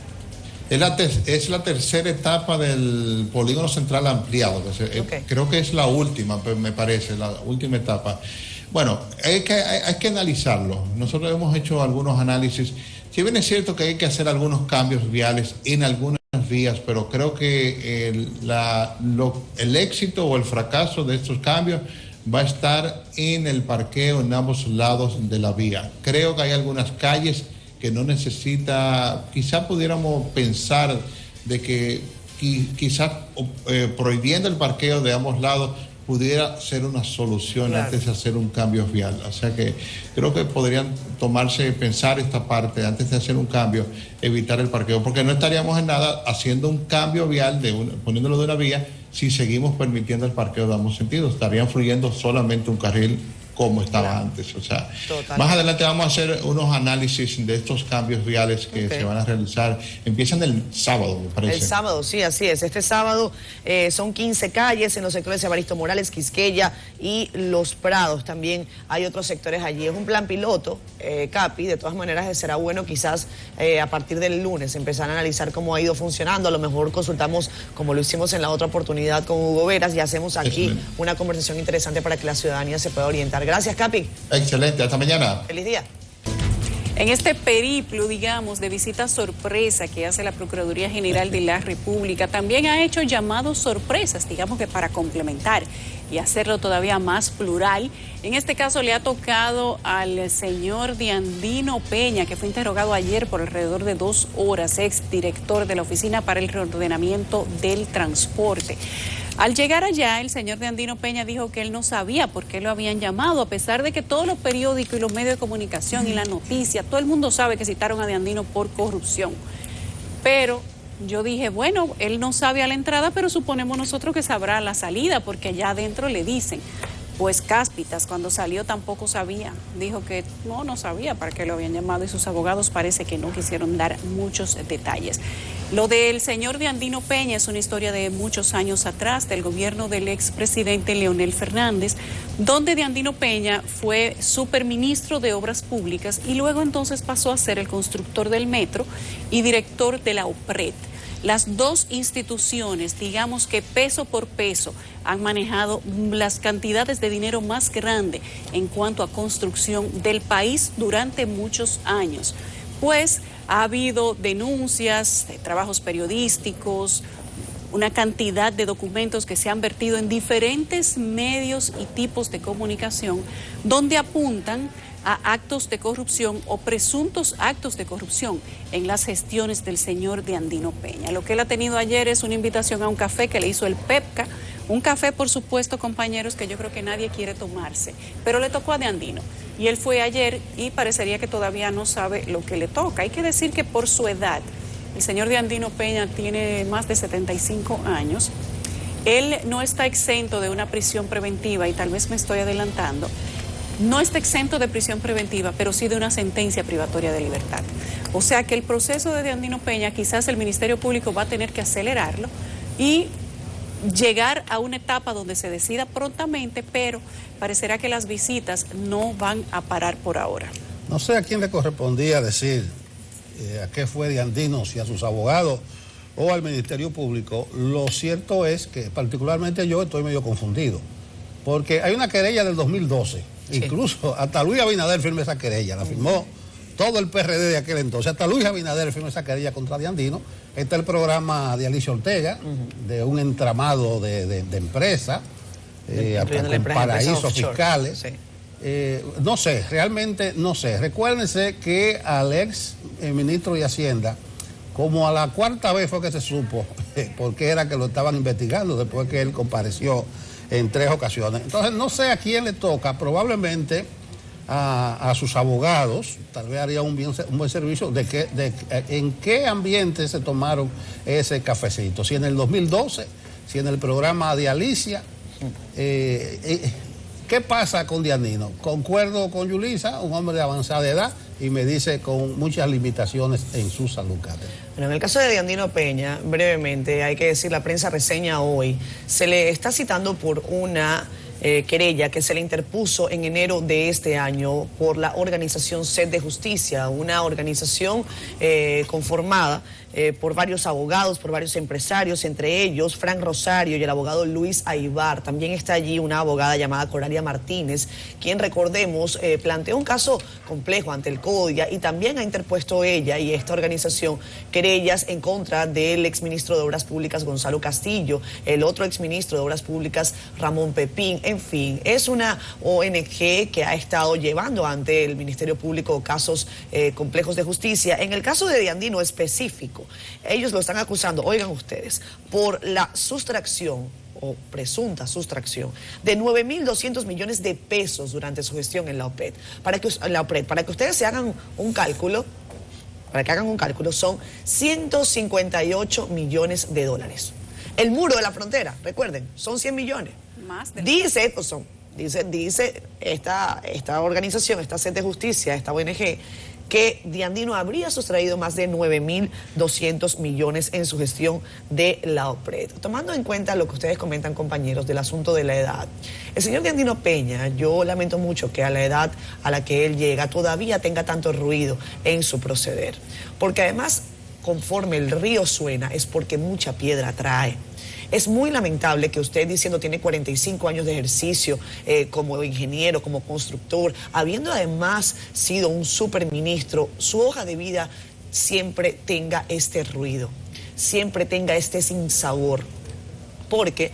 S13: Es la tercera etapa del polígono central ampliado. Okay. Creo que es la última, me parece, la última etapa. Bueno, hay que analizarlo. Nosotros hemos hecho algunos análisis. Si bien es cierto que hay que hacer algunos cambios viales en algunas vías, pero creo que el éxito o el fracaso de estos cambios va a estar en el parqueo en ambos lados de la vía. Creo que hay algunas calles que no necesita, quizá pudiéramos pensar de que quizás prohibiendo el parqueo de ambos lados pudiera ser una solución, claro, antes de hacer un cambio vial. O sea que creo que podrían pensar esta parte, antes de hacer un cambio, evitar el parqueo, porque no estaríamos en nada haciendo un cambio vial, poniéndolo de una vía, si seguimos permitiendo el parqueo de ambos sentidos. Estarían fluyendo solamente un carril como estaba antes. O sea, más adelante vamos a hacer unos análisis de estos cambios viales que se van a realizar. Empiezan el sábado, me parece.
S2: El sábado, sí, así es. Este sábado son 15 calles en los sectores de Evaristo Morales, Quisqueya y Los Prados. También hay otros sectores allí. Es un plan piloto, Capi. De todas maneras, será bueno quizás a partir del lunes empezar a analizar cómo ha ido funcionando. A lo mejor consultamos, como lo hicimos en la otra oportunidad con Hugo Veras, y hacemos aquí una conversación interesante para que la ciudadanía se pueda orientar. Gracias, Capi.
S13: Excelente, hasta mañana.
S2: Feliz día.
S7: En este periplo, digamos, de visita sorpresa que hace la Procuraduría General de la República, también ha hecho llamados sorpresas, digamos que para complementar y hacerlo todavía más plural. En este caso le ha tocado al señor Diandino Peña, que fue interrogado ayer por alrededor de 2 horas, exdirector de la Oficina para el Reordenamiento del Transporte. Al llegar allá, el señor Diandino Peña dijo que él no sabía por qué lo habían llamado, a pesar de que todos los periódicos y los medios de comunicación y la noticia, todo el mundo sabe que citaron a Diandino por corrupción. Pero yo dije, bueno, él no sabe a la entrada, pero suponemos nosotros que sabrá a la salida, porque allá adentro le dicen. Pues Cáspitas, cuando salió, tampoco sabía. Dijo que no sabía para qué lo habían llamado, y sus abogados parece que no quisieron dar muchos detalles. Lo del señor Diandino Peña es una historia de muchos años atrás, del gobierno del expresidente Leonel Fernández, donde Diandino Peña fue superministro de Obras Públicas y luego entonces pasó a ser el constructor del metro y director de la OPRED. Las dos instituciones, digamos que peso por peso, han manejado las cantidades de dinero más grandes en cuanto a construcción del país durante muchos años. Pues ha habido denuncias, trabajos periodísticos, una cantidad de documentos que se han vertido en diferentes medios y tipos de comunicación donde apuntan a actos de corrupción o presuntos actos de corrupción en las gestiones del señor Diandino Peña. Lo que él ha tenido ayer es una invitación a un café que le hizo el PEPCA, un café, por supuesto, compañeros, que yo creo que nadie quiere tomarse, pero le tocó a Diandino. Y él fue ayer y parecería que todavía no sabe lo que le toca. Hay que decir que por su edad, el señor Diandino Peña tiene más de 75 años, él no está exento de una prisión preventiva, y tal vez me estoy adelantando. No está exento de prisión preventiva, pero sí de una sentencia privatoria de libertad. O sea que el proceso de Diandino Peña, quizás el Ministerio Público va a tener que acelerarlo y llegar a una etapa donde se decida prontamente, pero parecerá que las visitas no van a parar por ahora.
S3: No sé a quién le correspondía decir a qué fue Diandino, si a sus abogados o al Ministerio Público. Lo cierto es que particularmente yo estoy medio confundido, porque hay una querella del 2012. Sí. Incluso hasta Luis Abinader firmó esa querella, la firmó todo el PRD de aquel entonces. Hasta Luis Abinader firmó esa querella contra Diandino. Está el programa de Alicia Ortega, de un entramado de empresas, con paraísos fiscales. Sí. No sé, realmente no sé. Recuérdense que al ex ministro de Hacienda, como a la 4ª vez fue que se supo por qué era que lo estaban investigando, después que él compareció en 3 ocasiones. Entonces no sé a quién le toca, probablemente a sus abogados, tal vez haría un buen servicio en qué ambiente se tomaron ese cafecito, si en el 2012, si en el programa de Alicia. ¿Qué pasa con Diandino? Concuerdo con Yulisa, un hombre de avanzada edad, y me dice con muchas limitaciones en su salud.
S2: Bueno, en el caso de Diandino Peña, brevemente, hay que decir, la prensa reseña hoy, se le está citando por una querella que se le interpuso en enero de este año por la organización Sed de Justicia, una organización conformada por varios abogados, por varios empresarios, entre ellos Frank Rosario y el abogado Luis Aybar. También está allí una abogada llamada Coralia Martínez, quien, recordemos, planteó un caso complejo ante el CODIA, y también ha interpuesto ella y esta organización querellas en contra del exministro de Obras Públicas Gonzalo Castillo, el otro exministro de Obras Públicas Ramón Pepín. En fin, es una ONG que ha estado llevando ante el Ministerio Público casos complejos de justicia. En el caso de Diandino específico, ellos lo están acusando, oigan ustedes, por la sustracción o presunta sustracción de 9.200 millones de pesos durante su gestión en la OPRED. Para que ustedes se hagan un cálculo, son 158 millones de dólares. El muro de la frontera, recuerden, son 100 millones.
S7: Más de
S2: dice, pues son Dice esta organización, esta Sed de Justicia, esta ONG, que Diandino habría sustraído más de 9.200 millones en su gestión de la OPRED. Tomando en cuenta lo que ustedes comentan, compañeros, del asunto de la edad, el señor Diandino Peña, yo lamento mucho que a la edad a la que él llega todavía tenga tanto ruido en su proceder, porque además, conforme el río suena, es porque mucha piedra trae. Es muy lamentable que usted, diciendo tiene 45 años de ejercicio como ingeniero, como constructor, habiendo además sido un superministro, su hoja de vida siempre tenga este ruido, siempre tenga este sinsabor. Porque,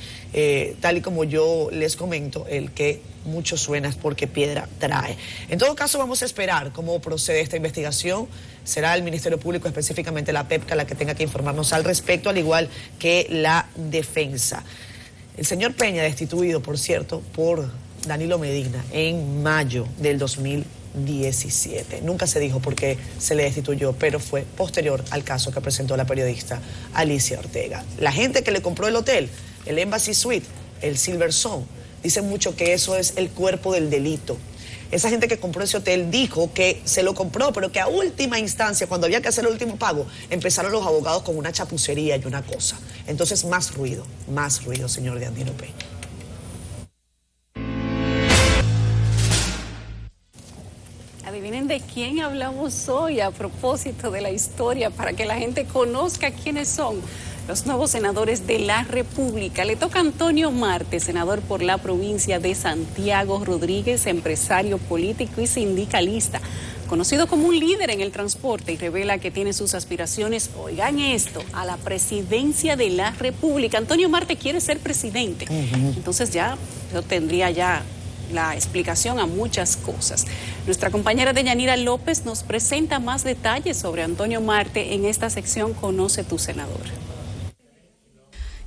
S2: tal y como yo les comento, el que mucho suena es porque piedra trae. En todo caso, vamos a esperar cómo procede esta investigación. Será el Ministerio Público, específicamente la PEPCA, la que tenga que informarnos al respecto, al igual que la defensa. El señor Peña, destituido, por cierto, por Danilo Medina en mayo del 2017. Nunca se dijo por qué se le destituyó, pero fue posterior al caso que presentó la periodista Alicia Ortega. La gente que le compró el hotel, el Embassy Suite, el Silver Zone, dicen mucho que eso es el cuerpo del delito. Esa gente que compró ese hotel dijo que se lo compró, pero que a última instancia, cuando había que hacer el último pago, empezaron los abogados con una chapucería y una cosa. Entonces, más ruido, señor Diandino Peña.
S7: Adivinen de quién hablamos hoy a propósito de la historia, para que la gente conozca quiénes son los nuevos senadores de la República. Le toca a Antonio Marte, senador por la provincia de Santiago Rodríguez, empresario político y sindicalista, conocido como un líder en el transporte, y revela que tiene sus aspiraciones, oigan esto, a la presidencia de la República. Antonio Marte quiere ser presidente. Entonces ya yo tendría ya la explicación a muchas cosas. Nuestra compañera Deyanira López nos presenta más detalles sobre Antonio Marte en esta sección Conoce tu Senador.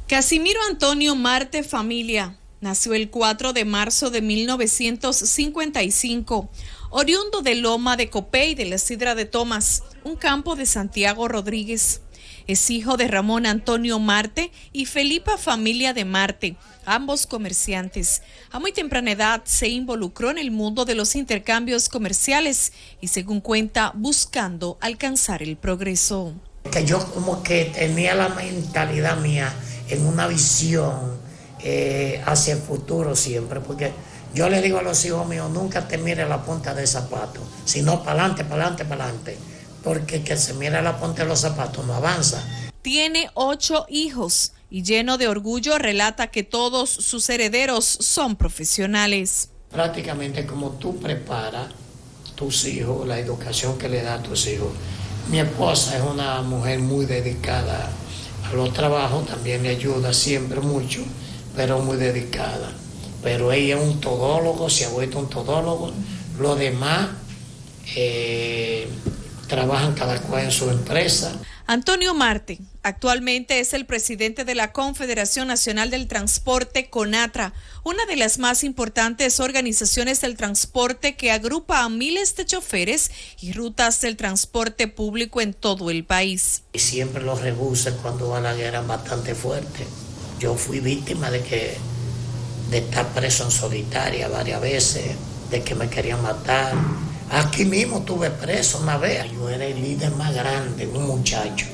S14: Casimiro Antonio Marte Familia nació el 4 de marzo de 1955, oriundo de Loma de Copey de la Sidra de Tomás, un campo de Santiago Rodríguez. Es hijo de Ramón Antonio Marte y Felipa Familia de Marte, ambos comerciantes. A muy temprana edad se involucró en el mundo de los intercambios comerciales y, según cuenta, buscando alcanzar el progreso.
S9: Que yo como que tenía la mentalidad mía en una visión hacia el futuro siempre, porque yo le digo a los hijos míos, nunca te mire la punta del zapato, sino para adelante, para adelante, para adelante, porque que se mira la punta de los zapatos no avanza.
S14: Tiene 8 hijos y, lleno de orgullo, relata que todos sus herederos son profesionales.
S9: Prácticamente como tú preparas tus hijos, la educación que le das a tus hijos. Mi esposa es una mujer muy dedicada a los trabajos, también le ayuda siempre mucho, pero muy dedicada. Pero ella es un todólogo, se ha vuelto un todólogo. Los demás trabajan cada cual en su empresa.
S14: Antonio Marte actualmente es el presidente de la Confederación Nacional del Transporte, CONATRA, una de las más importantes organizaciones del transporte que agrupa a miles de choferes y rutas del transporte público en todo el país.
S9: Y siempre los rebuses cuando van a la guerra bastante fuertes. Yo fui víctima de estar preso en solitaria varias veces, de que me querían matar. Aquí mismo estuve preso una vez. Yo era el líder más grande, un muchacho.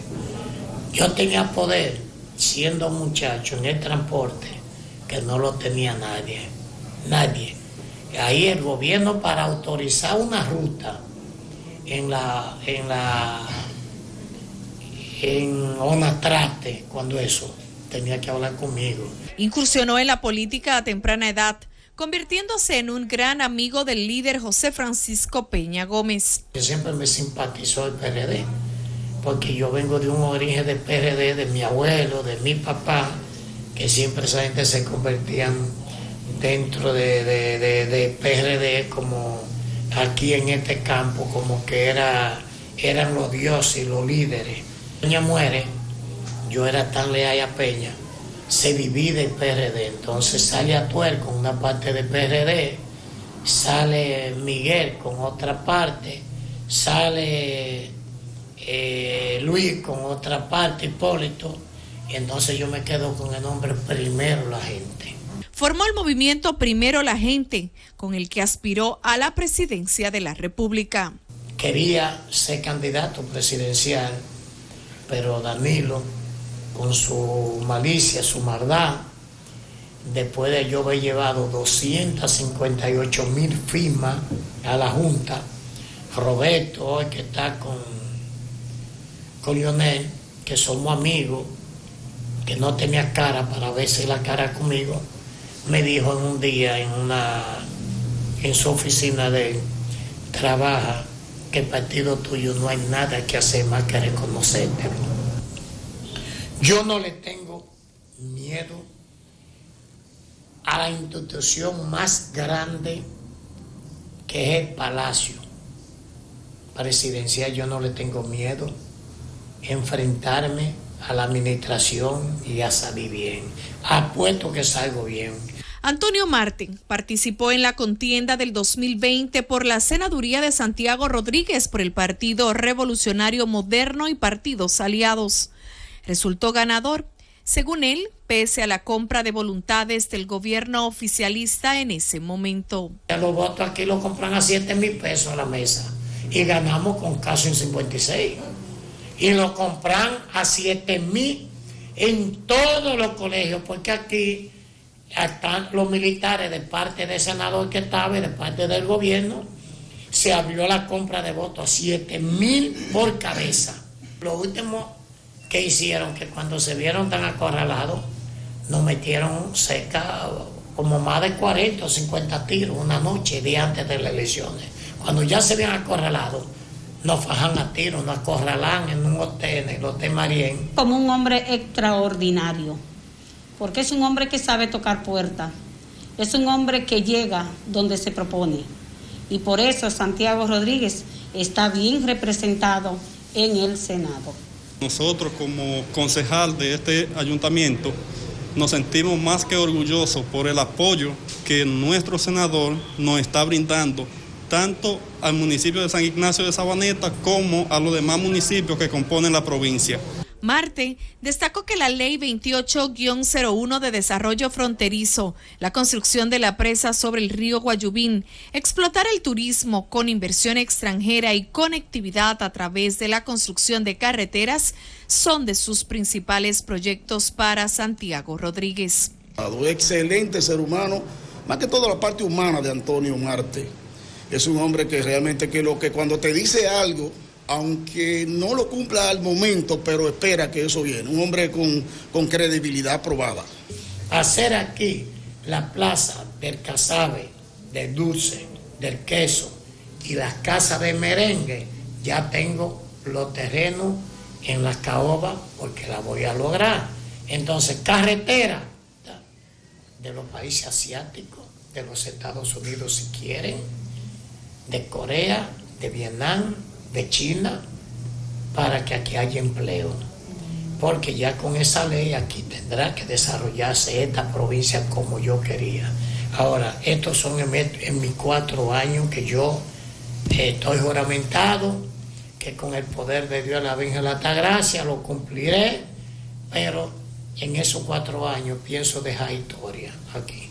S9: Yo tenía poder, siendo muchacho, en el transporte, que no lo tenía nadie. Nadie. Ahí el gobierno, para autorizar una ruta en Onatrate, cuando eso, tenía que hablar conmigo.
S14: Incursionó en la política a temprana edad, convirtiéndose en un gran amigo del líder José Francisco Peña Gómez.
S9: Yo siempre me simpatizó el PRD, porque yo vengo de un origen del PRD, de mi abuelo, de mi papá, que siempre esa gente se convertían dentro de PRD, como aquí en este campo, como que eran los dioses y los líderes. Peña muere, yo era tan leal a Peña, se divide el PRD, entonces sale Atuel con una parte del PRD, sale Miguel con otra parte, sale Luis con otra parte, Hipólito, y entonces yo me quedo con el nombre primero la gente.
S14: formó el movimiento Primero la Gente, con el que aspiró a la presidencia de la República.
S9: Quería ser candidato presidencial, pero Danilo, con su malicia, su maldad, después de yo haber llevado 258,000 firmas a la Junta, Roberto, hoy que está con Lionel, que somos amigos, que no tenía cara para verse la cara conmigo, me dijo en un día en su oficina de él, trabaja, que el partido tuyo no hay nada que hacer más que reconocerte. Yo no le tengo miedo a la institución más grande que es el Palacio Presidencial. Yo no le tengo miedo enfrentarme a la administración y a salir bien. Apuesto que salgo bien.
S14: Antonio Marte participó en la contienda del 2020 por la senaduría de Santiago Rodríguez por el Partido Revolucionario Moderno y partidos aliados. Resultó ganador, según él, pese a la compra de voluntades del gobierno oficialista en ese momento.
S9: Los votos aquí los compran a 7,000 pesos a la mesa y ganamos con casi un 56. Y lo compran a 7,000 en todos los colegios, porque aquí están los militares de parte del senador que estaba y de parte del gobierno. Se abrió la compra de votos a 7,000 por cabeza. Lo último que hicieron, que cuando se vieron tan acorralados, nos metieron cerca como más de 40 o 50 tiros una noche, día antes de las elecciones. Cuando ya se habían acorralado, nos fajan a tiros, nos acorralan en un hotel, en el Hotel Marién.
S15: Como un hombre extraordinario, porque es un hombre que sabe tocar puertas, es un hombre que llega donde se propone. Y por eso Santiago Rodríguez está bien representado en el Senado.
S16: Nosotros como concejal de este ayuntamiento nos sentimos más que orgullosos por el apoyo que nuestro senador nos está brindando tanto al municipio de San Ignacio de Sabaneta como a los demás municipios que componen la provincia.
S14: Marte destacó que la Ley 28-01 de Desarrollo Fronterizo, la construcción de la presa sobre el río Guayubín, explotar el turismo con inversión extranjera y conectividad a través de la construcción de carreteras son de sus principales proyectos para Santiago Rodríguez.
S17: Excelente ser humano, más que todo la parte humana de Antonio Marte. Es un hombre que realmente que cuando te dice algo, aunque no lo cumpla al momento, pero espera que eso viene. Un hombre con credibilidad probada.
S9: Hacer aquí la plaza del casabe, del dulce, del queso y las casas de merengue, ya tengo los terrenos en las caobas porque la voy a lograr. Entonces, carretera de los países asiáticos, de los Estados Unidos si quieren, de Corea, de Vietnam, de China, para que aquí haya empleo, porque ya con esa ley aquí tendrá que desarrollarse esta provincia como yo quería. Ahora, estos son en mis 4 años que yo estoy juramentado, que con el poder de Dios, la Virgen de la Altagracia, lo cumpliré, pero en esos 4 años pienso dejar historia aquí.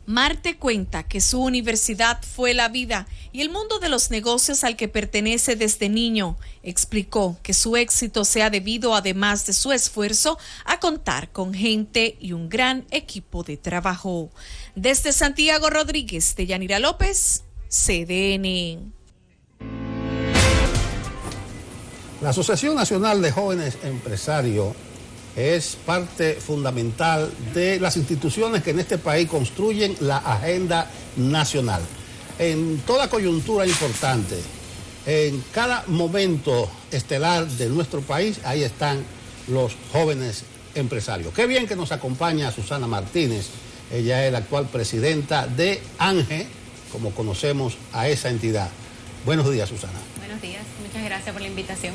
S14: Marte cuenta que su universidad fue la vida y el mundo de los negocios al que pertenece desde niño. Explicó que su éxito se ha debido, además de su esfuerzo, a contar con gente y un gran equipo de trabajo. Desde Santiago Rodríguez, de Yanira López, CDN.
S3: La Asociación Nacional de Jóvenes Empresarios es parte fundamental de las instituciones que en este país construyen la agenda nacional. En toda coyuntura importante, en cada momento estelar de nuestro país, ahí están los jóvenes empresarios. Qué bien que nos acompaña Susana Martínez. Ella es la actual presidenta de ANGE, como conocemos a esa entidad. Buenos días, Susana.
S18: Buenos días, muchas gracias por la invitación.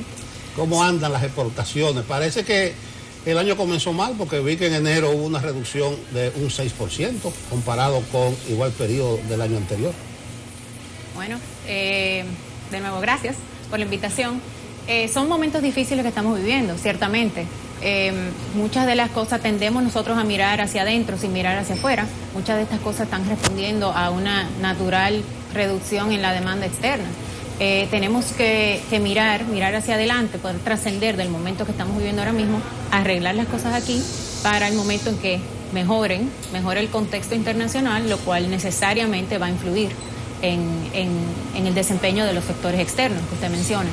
S3: ¿Cómo andan las exportaciones? Parece que el año comenzó mal porque vi que en enero hubo una reducción de un 6% comparado con igual periodo del año anterior.
S18: Bueno, de nuevo, gracias por la invitación. Son momentos difíciles que estamos viviendo, ciertamente. Muchas de las cosas tendemos nosotros a mirar hacia adentro sin mirar hacia afuera. Muchas de estas cosas están respondiendo a una natural reducción en la demanda externa. Tenemos que mirar hacia adelante, poder trascender del momento que estamos viviendo ahora mismo, arreglar las cosas aquí para el momento en que mejore el contexto internacional, lo cual necesariamente va a influir en el desempeño de los sectores externos que usted menciona.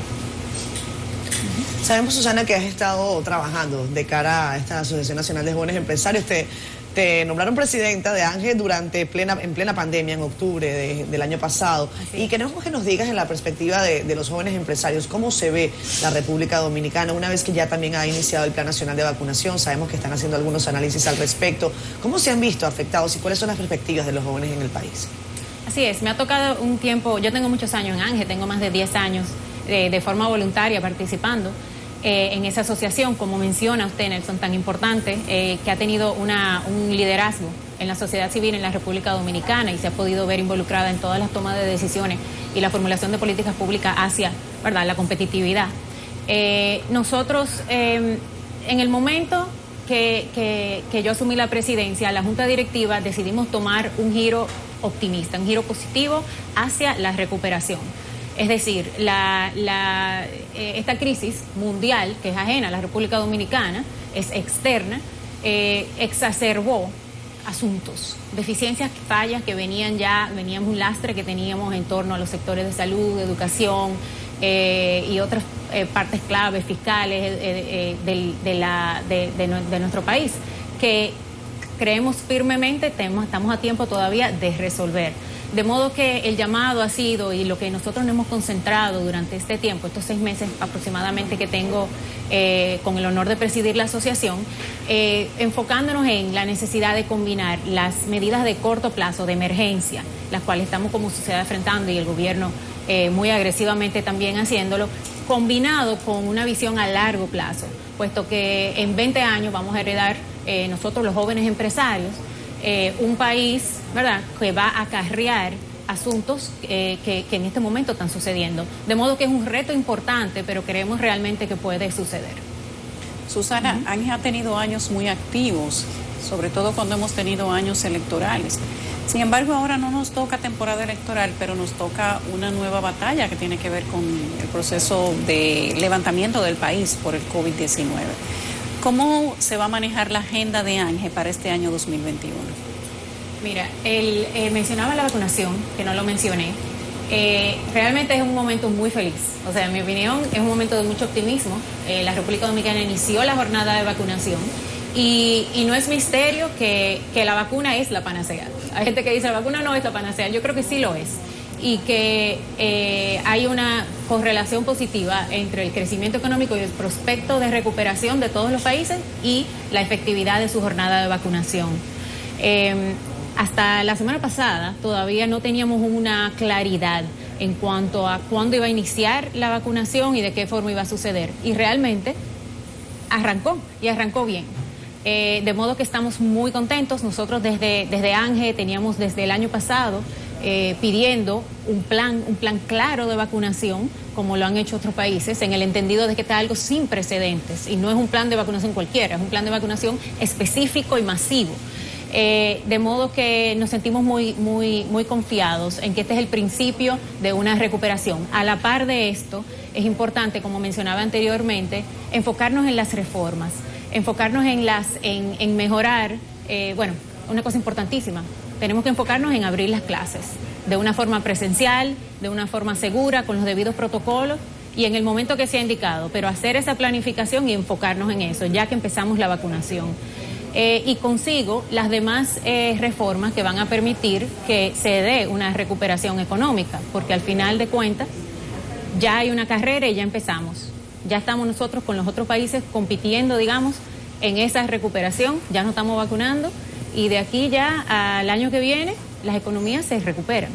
S2: Sabemos, Susana, que has estado trabajando de cara a esta Asociación Nacional de Jóvenes Empresarios. Te nombraron presidenta de ANGE en plena pandemia, en octubre del año pasado. Y queremos que nos digas en la perspectiva de los jóvenes empresarios, cómo se ve la República Dominicana una vez que ya también ha iniciado el Plan Nacional de Vacunación. Sabemos que están haciendo algunos análisis al respecto. ¿Cómo se han visto afectados y cuáles son las perspectivas de los jóvenes en el país?
S18: Así es, me ha tocado un tiempo, yo tengo muchos años en ANGE, tengo más de 10 años de forma voluntaria participando en esa asociación, como menciona usted, Nelson, tan importante, que ha tenido un liderazgo en la sociedad civil en la República Dominicana y se ha podido ver involucrada en todas las tomas de decisiones y la formulación de políticas públicas hacia, ¿verdad?, la competitividad. Nosotros, en el momento que yo asumí la presidencia, la Junta Directiva decidimos tomar un giro optimista, un giro positivo hacia la recuperación. Es decir, esta crisis mundial, que es ajena a la República Dominicana, es externa, exacerbó asuntos, deficiencias, fallas que veníamos un lastre que teníamos en torno a los sectores de salud, educación y otras partes claves fiscales de nuestro país, que creemos firmemente estamos a tiempo todavía de resolver. De modo que el llamado ha sido, y lo que nosotros nos hemos concentrado durante este tiempo, estos 6 meses aproximadamente que tengo con el honor de presidir la asociación, enfocándonos en la necesidad de combinar las medidas de corto plazo, de emergencia, las cuales estamos como sociedad enfrentando y el gobierno muy agresivamente también haciéndolo, combinado con una visión a largo plazo, puesto que en 20 años vamos a heredar nosotros los jóvenes empresarios un país, ¿verdad?, que va a acarrear asuntos que en este momento están sucediendo. De modo que es un reto importante, pero creemos realmente que puede suceder.
S7: Susana, ANGE ha tenido años muy activos, sobre todo cuando hemos tenido años electorales. Sin embargo, ahora no nos toca temporada electoral, pero nos toca una nueva batalla que tiene que ver con el proceso de levantamiento del país por el COVID-19. ¿Cómo se va a manejar la agenda de ANGE para este año 2021?
S18: Mira, mencionaba la vacunación, que no lo mencioné. Realmente es un momento muy feliz. O sea, en mi opinión, es un momento de mucho optimismo. La República Dominicana inició la jornada de vacunación y no es misterio que la vacuna es la panacea. Hay gente que dice la vacuna no es la panacea. Yo creo que sí lo es. Y que hay una correlación positiva entre el crecimiento económico y el prospecto de recuperación de todos los países y la efectividad de su jornada de vacunación. Hasta la semana pasada todavía no teníamos una claridad en cuanto a cuándo iba a iniciar la vacunación y de qué forma iba a suceder. Y realmente arrancó, y arrancó bien. De modo que estamos muy contentos. Nosotros desde ANGE teníamos desde el año pasado pidiendo un plan claro de vacunación, como lo han hecho otros países, en el entendido de que está algo sin precedentes, y no es un plan de vacunación cualquiera, es un plan de vacunación específico y masivo. De modo que nos sentimos muy confiados en que este es el principio de una recuperación. A la par de esto, es importante, como mencionaba anteriormente, enfocarnos en las reformas, enfocarnos en mejorar, una cosa importantísima. Tenemos que enfocarnos en abrir las clases de una forma presencial, de una forma segura, con los debidos protocolos y en el momento que sea indicado, pero hacer esa planificación y enfocarnos en eso, ya que empezamos la vacunación. Y consigo las demás reformas que van a permitir que se dé una recuperación económica, porque al final de cuentas ya hay una carrera y ya empezamos. Ya estamos nosotros con los otros países compitiendo, digamos, en esa recuperación, ya nos estamos vacunando. Y de aquí ya al año que viene, las economías se recuperan.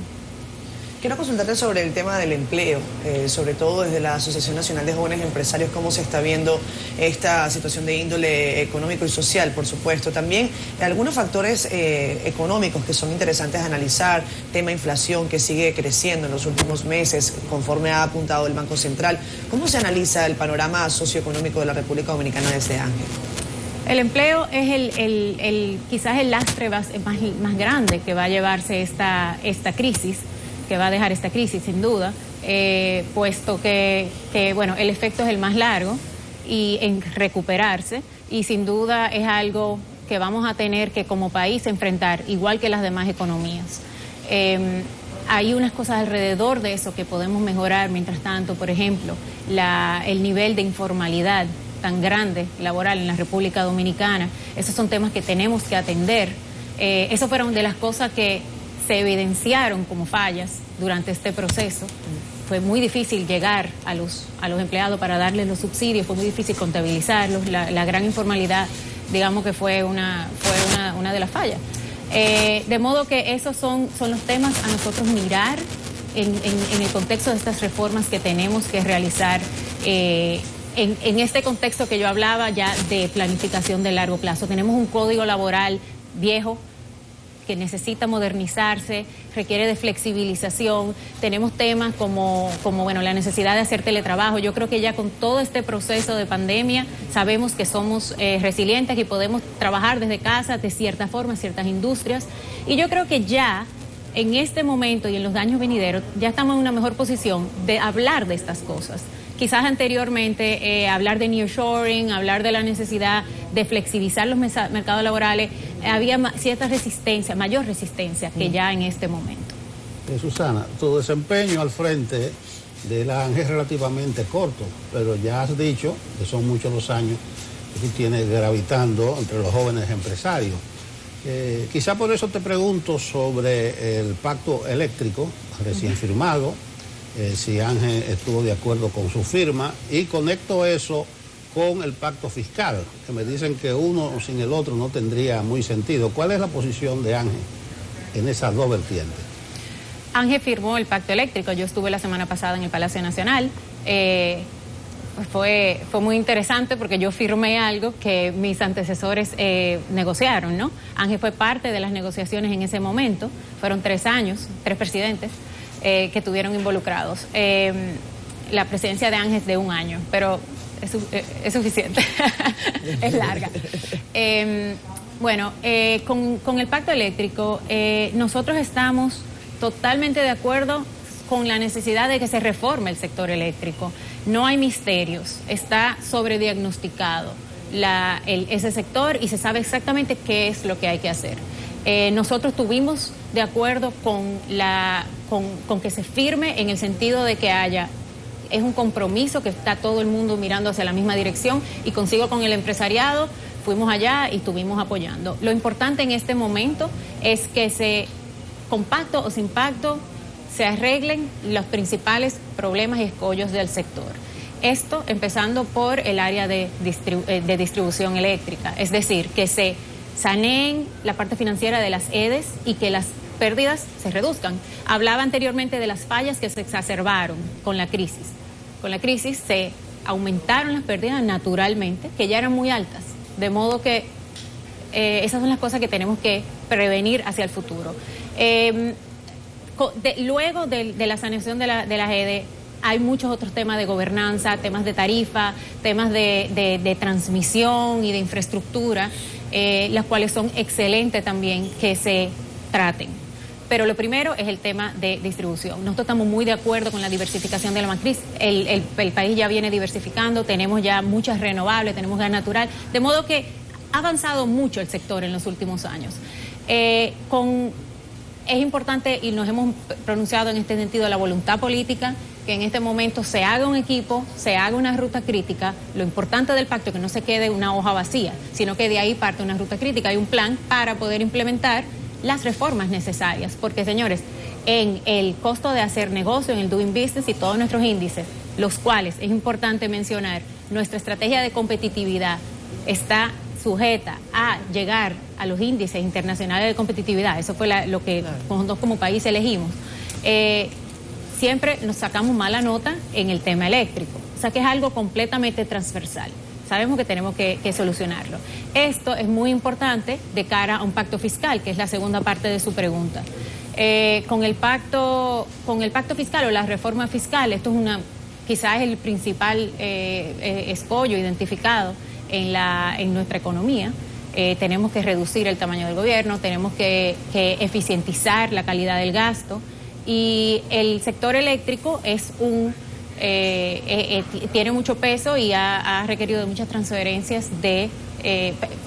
S2: Quiero consultarte sobre el tema del empleo, sobre todo desde la Asociación Nacional de Jóvenes Empresarios, cómo se está viendo esta situación de índole económico y social, por supuesto. También algunos factores económicos que son interesantes a analizar, tema inflación que sigue creciendo en los últimos meses, conforme ha apuntado el Banco Central. ¿Cómo se analiza el panorama socioeconómico de la República Dominicana desde Ángel?
S18: El empleo es quizás el lastre más grande que va a llevarse esta crisis, que va a dejar esta crisis sin duda, puesto que bueno, el efecto es el más largo y en recuperarse, y sin duda es algo que vamos a tener que como país enfrentar, igual que las demás economías. Hay unas cosas alrededor de eso que podemos mejorar, mientras tanto, por ejemplo, el nivel de informalidad tan grande laboral en la República Dominicana. Esos son temas que tenemos que atender. Eso fueron de las cosas que se evidenciaron como fallas durante este proceso. Fue muy difícil llegar a los empleados para darles los subsidios, fue muy difícil contabilizarlos. La gran informalidad, digamos que fue una de las fallas. De modo que esos son los temas a nosotros mirar en el contexto de estas reformas que tenemos que realizar. En este contexto que yo hablaba ya de planificación de largo plazo, tenemos un código laboral viejo que necesita modernizarse, requiere de flexibilización. Tenemos temas como bueno, la necesidad de hacer teletrabajo. Yo creo que ya con todo este proceso de pandemia sabemos que somos resilientes y podemos trabajar desde casa de cierta forma, ciertas industrias. Y yo creo que ya en este momento y en los años venideros ya estamos en una mejor posición de hablar de estas cosas. Quizás anteriormente hablar de nearshoring, hablar de la necesidad de flexibilizar los mercados laborales, había cierta resistencia, mayor resistencia que ya en este momento.
S3: Susana, tu desempeño al frente de la ANGE es relativamente corto, pero ya has dicho que son muchos los años que tú tienes gravitando entre los jóvenes empresarios. Quizá por eso te pregunto sobre el pacto eléctrico recién firmado, si Ángel estuvo de acuerdo con su firma, y conecto eso con el pacto fiscal, que me dicen que uno sin el otro no tendría muy sentido. ¿Cuál es la posición de Ángel en esas dos vertientes?
S18: Ángel firmó el pacto eléctrico. Yo estuve la semana pasada en el Palacio Nacional. Fue muy interesante porque yo firmé algo que mis antecesores negociaron, ¿no? Ángel fue parte de las negociaciones en ese momento. Fueron 3 años, 3 presidentes que estuvieron involucrados. La presidencia de Ángel es de 1 año, pero es suficiente. Es larga. Con el pacto eléctrico, nosotros estamos totalmente de acuerdo con la necesidad de que se reforme el sector eléctrico. No hay misterios, está sobrediagnosticado ese sector y se sabe exactamente qué es lo que hay que hacer. Nosotros estuvimos de acuerdo con que se firme en el sentido de que es un compromiso, que está todo el mundo mirando hacia la misma dirección, y consigo con el empresariado, fuimos allá y estuvimos apoyando. Lo importante en este momento es que con pacto o sin pacto, se arreglen los principales problemas y escollos del sector. Esto empezando por el área de distribución eléctrica, es decir, que se saneen la parte financiera de las EDES y que las pérdidas se reduzcan. Hablaba anteriormente de las fallas que se exacerbaron con la crisis. Con la crisis se aumentaron las pérdidas naturalmente, que ya eran muy altas, de modo que esas son las cosas que tenemos que prevenir hacia el futuro. Luego de la saneación de las EDE, hay muchos otros temas de gobernanza, temas de tarifa, temas de transmisión y de infraestructura, las cuales son excelentes también que se traten. Pero lo primero es el tema de distribución. Nosotros estamos muy de acuerdo con la diversificación de la matriz. El país ya viene diversificando, tenemos ya muchas renovables, tenemos gas natural, de modo que ha avanzado mucho el sector en los últimos años. Es importante, y nos hemos pronunciado en este sentido, la voluntad política, que en este momento se haga un equipo, se haga una ruta crítica. Lo importante del pacto es que no se quede una hoja vacía, sino que de ahí parte una ruta crítica. Hay un plan para poder implementar las reformas necesarias, porque, señores, en el costo de hacer negocio, en el doing business y todos nuestros índices, los cuales es importante mencionar, nuestra estrategia de competitividad está sujeta a llegar a los índices internacionales de competitividad. Eso fue lo que nosotros como país elegimos. siempre nos sacamos mala nota en el tema eléctrico. O sea que es algo completamente transversal. Sabemos que tenemos que solucionarlo. Esto es muy importante de cara a un pacto fiscal, que es la segunda parte de su pregunta. Con el pacto fiscal o la reforma fiscal, esto es quizás el principal escollo identificado en nuestra economía. Tenemos que reducir el tamaño del gobierno, tenemos que eficientizar la calidad del gasto, y el sector eléctrico tiene mucho peso y ha requerido de muchas transferencias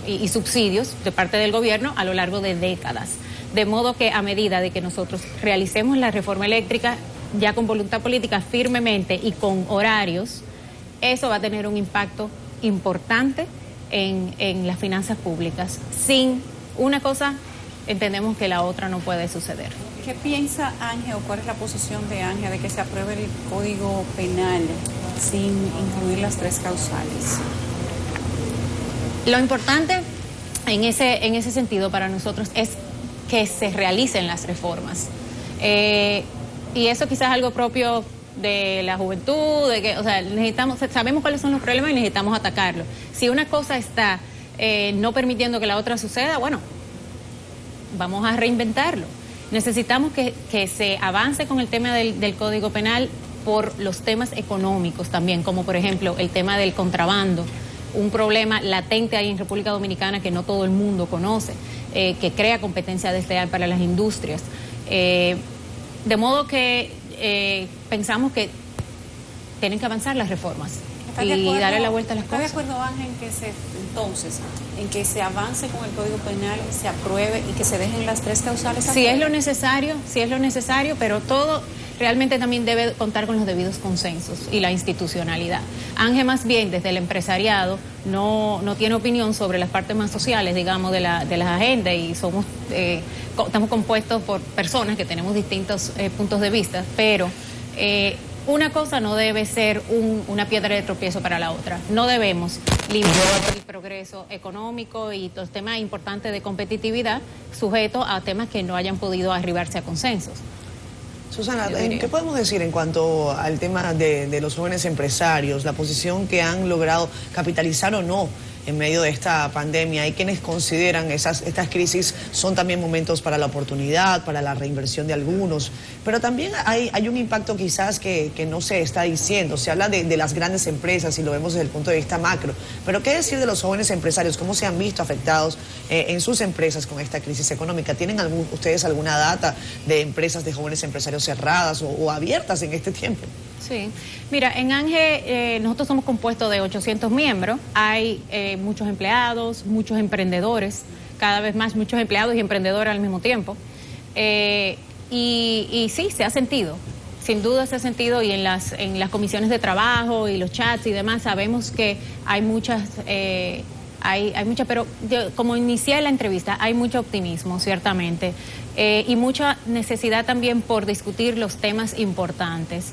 S18: y subsidios de parte del gobierno a lo largo de décadas. De modo que a medida de que nosotros realicemos la reforma eléctrica ya con voluntad política firmemente y con horarios, eso va a tener un impacto importante en las finanzas públicas. Sin una cosa, entendemos que la otra no puede suceder.
S7: ¿Qué piensa Ángel o cuál es la posición de Ángel de que se apruebe el Código Penal sin incluir las 3 causales?
S18: Lo importante en ese sentido para nosotros es que se realicen las reformas. Y eso quizás es algo propio de la juventud, sabemos cuáles son los problemas y necesitamos atacarlos. Si una cosa está no permitiendo que la otra suceda, bueno, vamos a reinventarlo. Necesitamos que se avance con el tema del Código Penal por los temas económicos también, como por ejemplo el tema del contrabando, un problema latente ahí en República Dominicana que no todo el mundo conoce, que crea competencia desleal para las industrias. De modo que pensamos que tienen que avanzar las reformas y darle la vuelta a las cosas.
S7: ¿Estás de acuerdo, Ángel, en que se avance con el Código Penal, se apruebe y que se dejen las 3 causales?
S18: Si es lo necesario, pero todo realmente también debe contar con los debidos consensos y la institucionalidad. Ángel, más bien, desde el empresariado, no tiene opinión sobre las partes más sociales, digamos, de las agendas, y estamos compuestos por personas que tenemos distintos puntos de vista, pero una cosa no debe ser una piedra de tropiezo para la otra. No debemos limitar el progreso económico y los temas importantes de competitividad sujetos a temas que no hayan podido arribarse a consensos.
S2: Susana, ¿qué podemos decir en cuanto al tema de los jóvenes empresarios, la posición que han logrado capitalizar o no en medio de esta pandemia? Hay quienes consideran estas crisis son también momentos para la oportunidad, para la reinversión de algunos, pero también hay un impacto quizás que no se está diciendo. Se habla de las grandes empresas y lo vemos desde el punto de vista macro, pero ¿qué decir de los jóvenes empresarios? ¿Cómo se han visto afectados en sus empresas con esta crisis económica? ¿Tienen ustedes alguna data de empresas de jóvenes empresarios cerradas o abiertas en este tiempo?
S18: Sí, mira, en ANGE nosotros somos compuestos de 800 miembros, hay muchos empleados, muchos emprendedores, cada vez más muchos empleados y emprendedores al mismo tiempo, y sí, se ha sentido, sin duda se ha sentido, y en las comisiones de trabajo y los chats y demás sabemos que hay muchas... Hay mucha, pero como inicié la entrevista, hay mucho optimismo, ciertamente, y mucha necesidad también por discutir los temas importantes.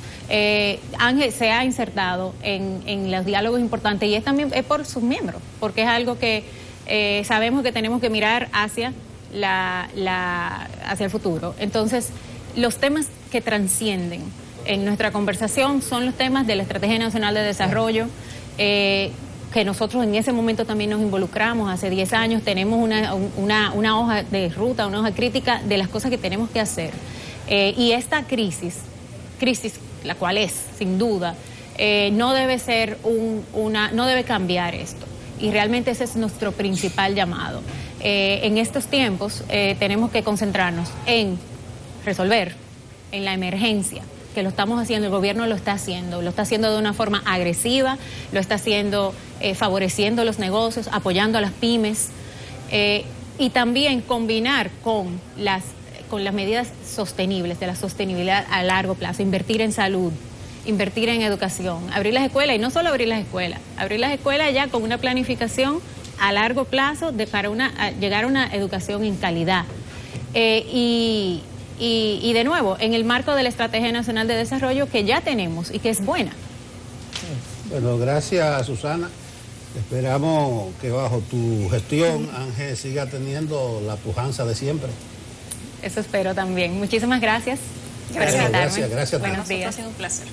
S18: Ángel se ha insertado en los diálogos importantes y es también por sus miembros, porque es algo que sabemos que tenemos que mirar hacia el futuro. Entonces, los temas que trascienden en nuestra conversación son los temas de la Estrategia Nacional de Desarrollo, que nosotros en ese momento también nos involucramos hace 10 años, tenemos una hoja de ruta, una hoja crítica de las cosas que tenemos que hacer. Y esta crisis, la cual es, sin duda, no debe ser no debe cambiar esto. Y realmente ese es nuestro principal llamado. En estos tiempos tenemos que concentrarnos en resolver, en la emergencia, que lo estamos haciendo, el gobierno lo está haciendo de una forma agresiva, lo está haciendo favoreciendo los negocios, apoyando a las pymes, y también combinar con las medidas sostenibles, de la sostenibilidad a largo plazo, invertir en salud, invertir en educación, abrir las escuelas, y no solo abrir las escuelas ya con una planificación a largo plazo para llegar a una educación en calidad. Y de nuevo, en el marco de la Estrategia Nacional de Desarrollo que ya tenemos y que es buena.
S3: Bueno, gracias, Susana. Esperamos que bajo tu gestión Ángel siga teniendo la pujanza de siempre.
S18: Eso espero también. Muchísimas gracias.
S3: Gracias.
S7: Buenos días. Ha sido un placer.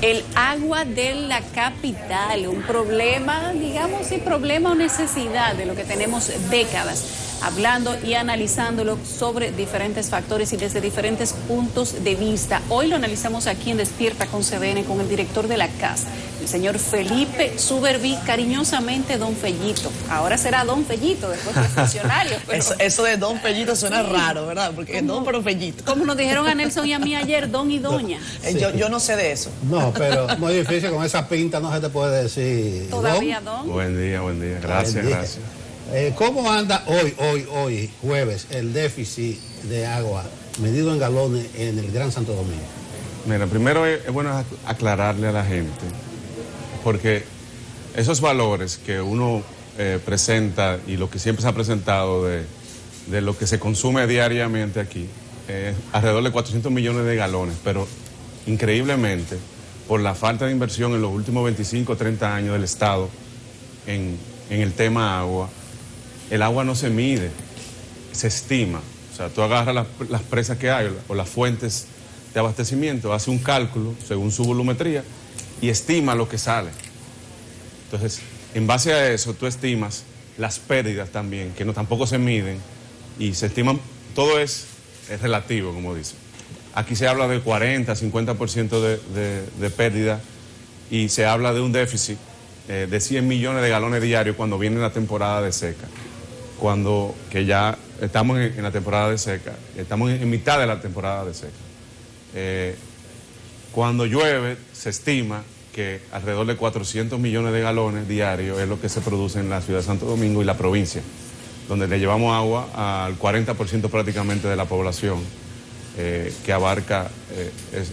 S7: El agua de la capital, un problema, digamos, sí, problema o necesidad de lo que tenemos décadas hablando y analizándolo sobre diferentes factores y desde diferentes puntos de vista. Hoy lo analizamos aquí en Despierta con CDN con el director de la CAS, el señor Felipe Suberví, cariñosamente Don Fellito. Ahora será Don Fellito después de funcionario. Pero...
S2: Eso de Don Fellito suena raro, ¿verdad? Porque es Don pero Fellito.
S7: Como nos dijeron a Nelson y a mí ayer, Don y Doña.
S2: Yo no sé de eso.
S3: No, pero muy difícil, con esa pinta no se te puede decir.
S7: ¿Todavía Don?
S19: Buen día. Gracias.
S3: ¿Cómo anda hoy, jueves, el déficit de agua medido en galones en el Gran Santo Domingo?
S19: Mira, primero es bueno aclararle a la gente, porque esos valores que uno presenta y lo que siempre se ha presentado de lo que se consume diariamente aquí, alrededor de 400 millones de galones, pero increíblemente, por la falta de inversión en los últimos 25 o 30 años del Estado en el tema agua, el agua no se mide, se estima. O sea, tú agarras las presas que hay o las fuentes de abastecimiento, hace un cálculo según su volumetría y estima lo que sale. Entonces, en base a eso, tú estimas las pérdidas también, que tampoco se miden y se estiman, todo es relativo, como dicen. Aquí se habla de 40, 50% de pérdida y se habla de un déficit de 100 millones de galones diarios cuando viene la temporada de seca. Que ya estamos en la temporada de seca, estamos en mitad de la temporada de seca. Cuando llueve, se estima que alrededor de 400 millones de galones diarios es lo que se produce en la ciudad de Santo Domingo y la provincia, donde le llevamos agua al 40% prácticamente de la población que abarca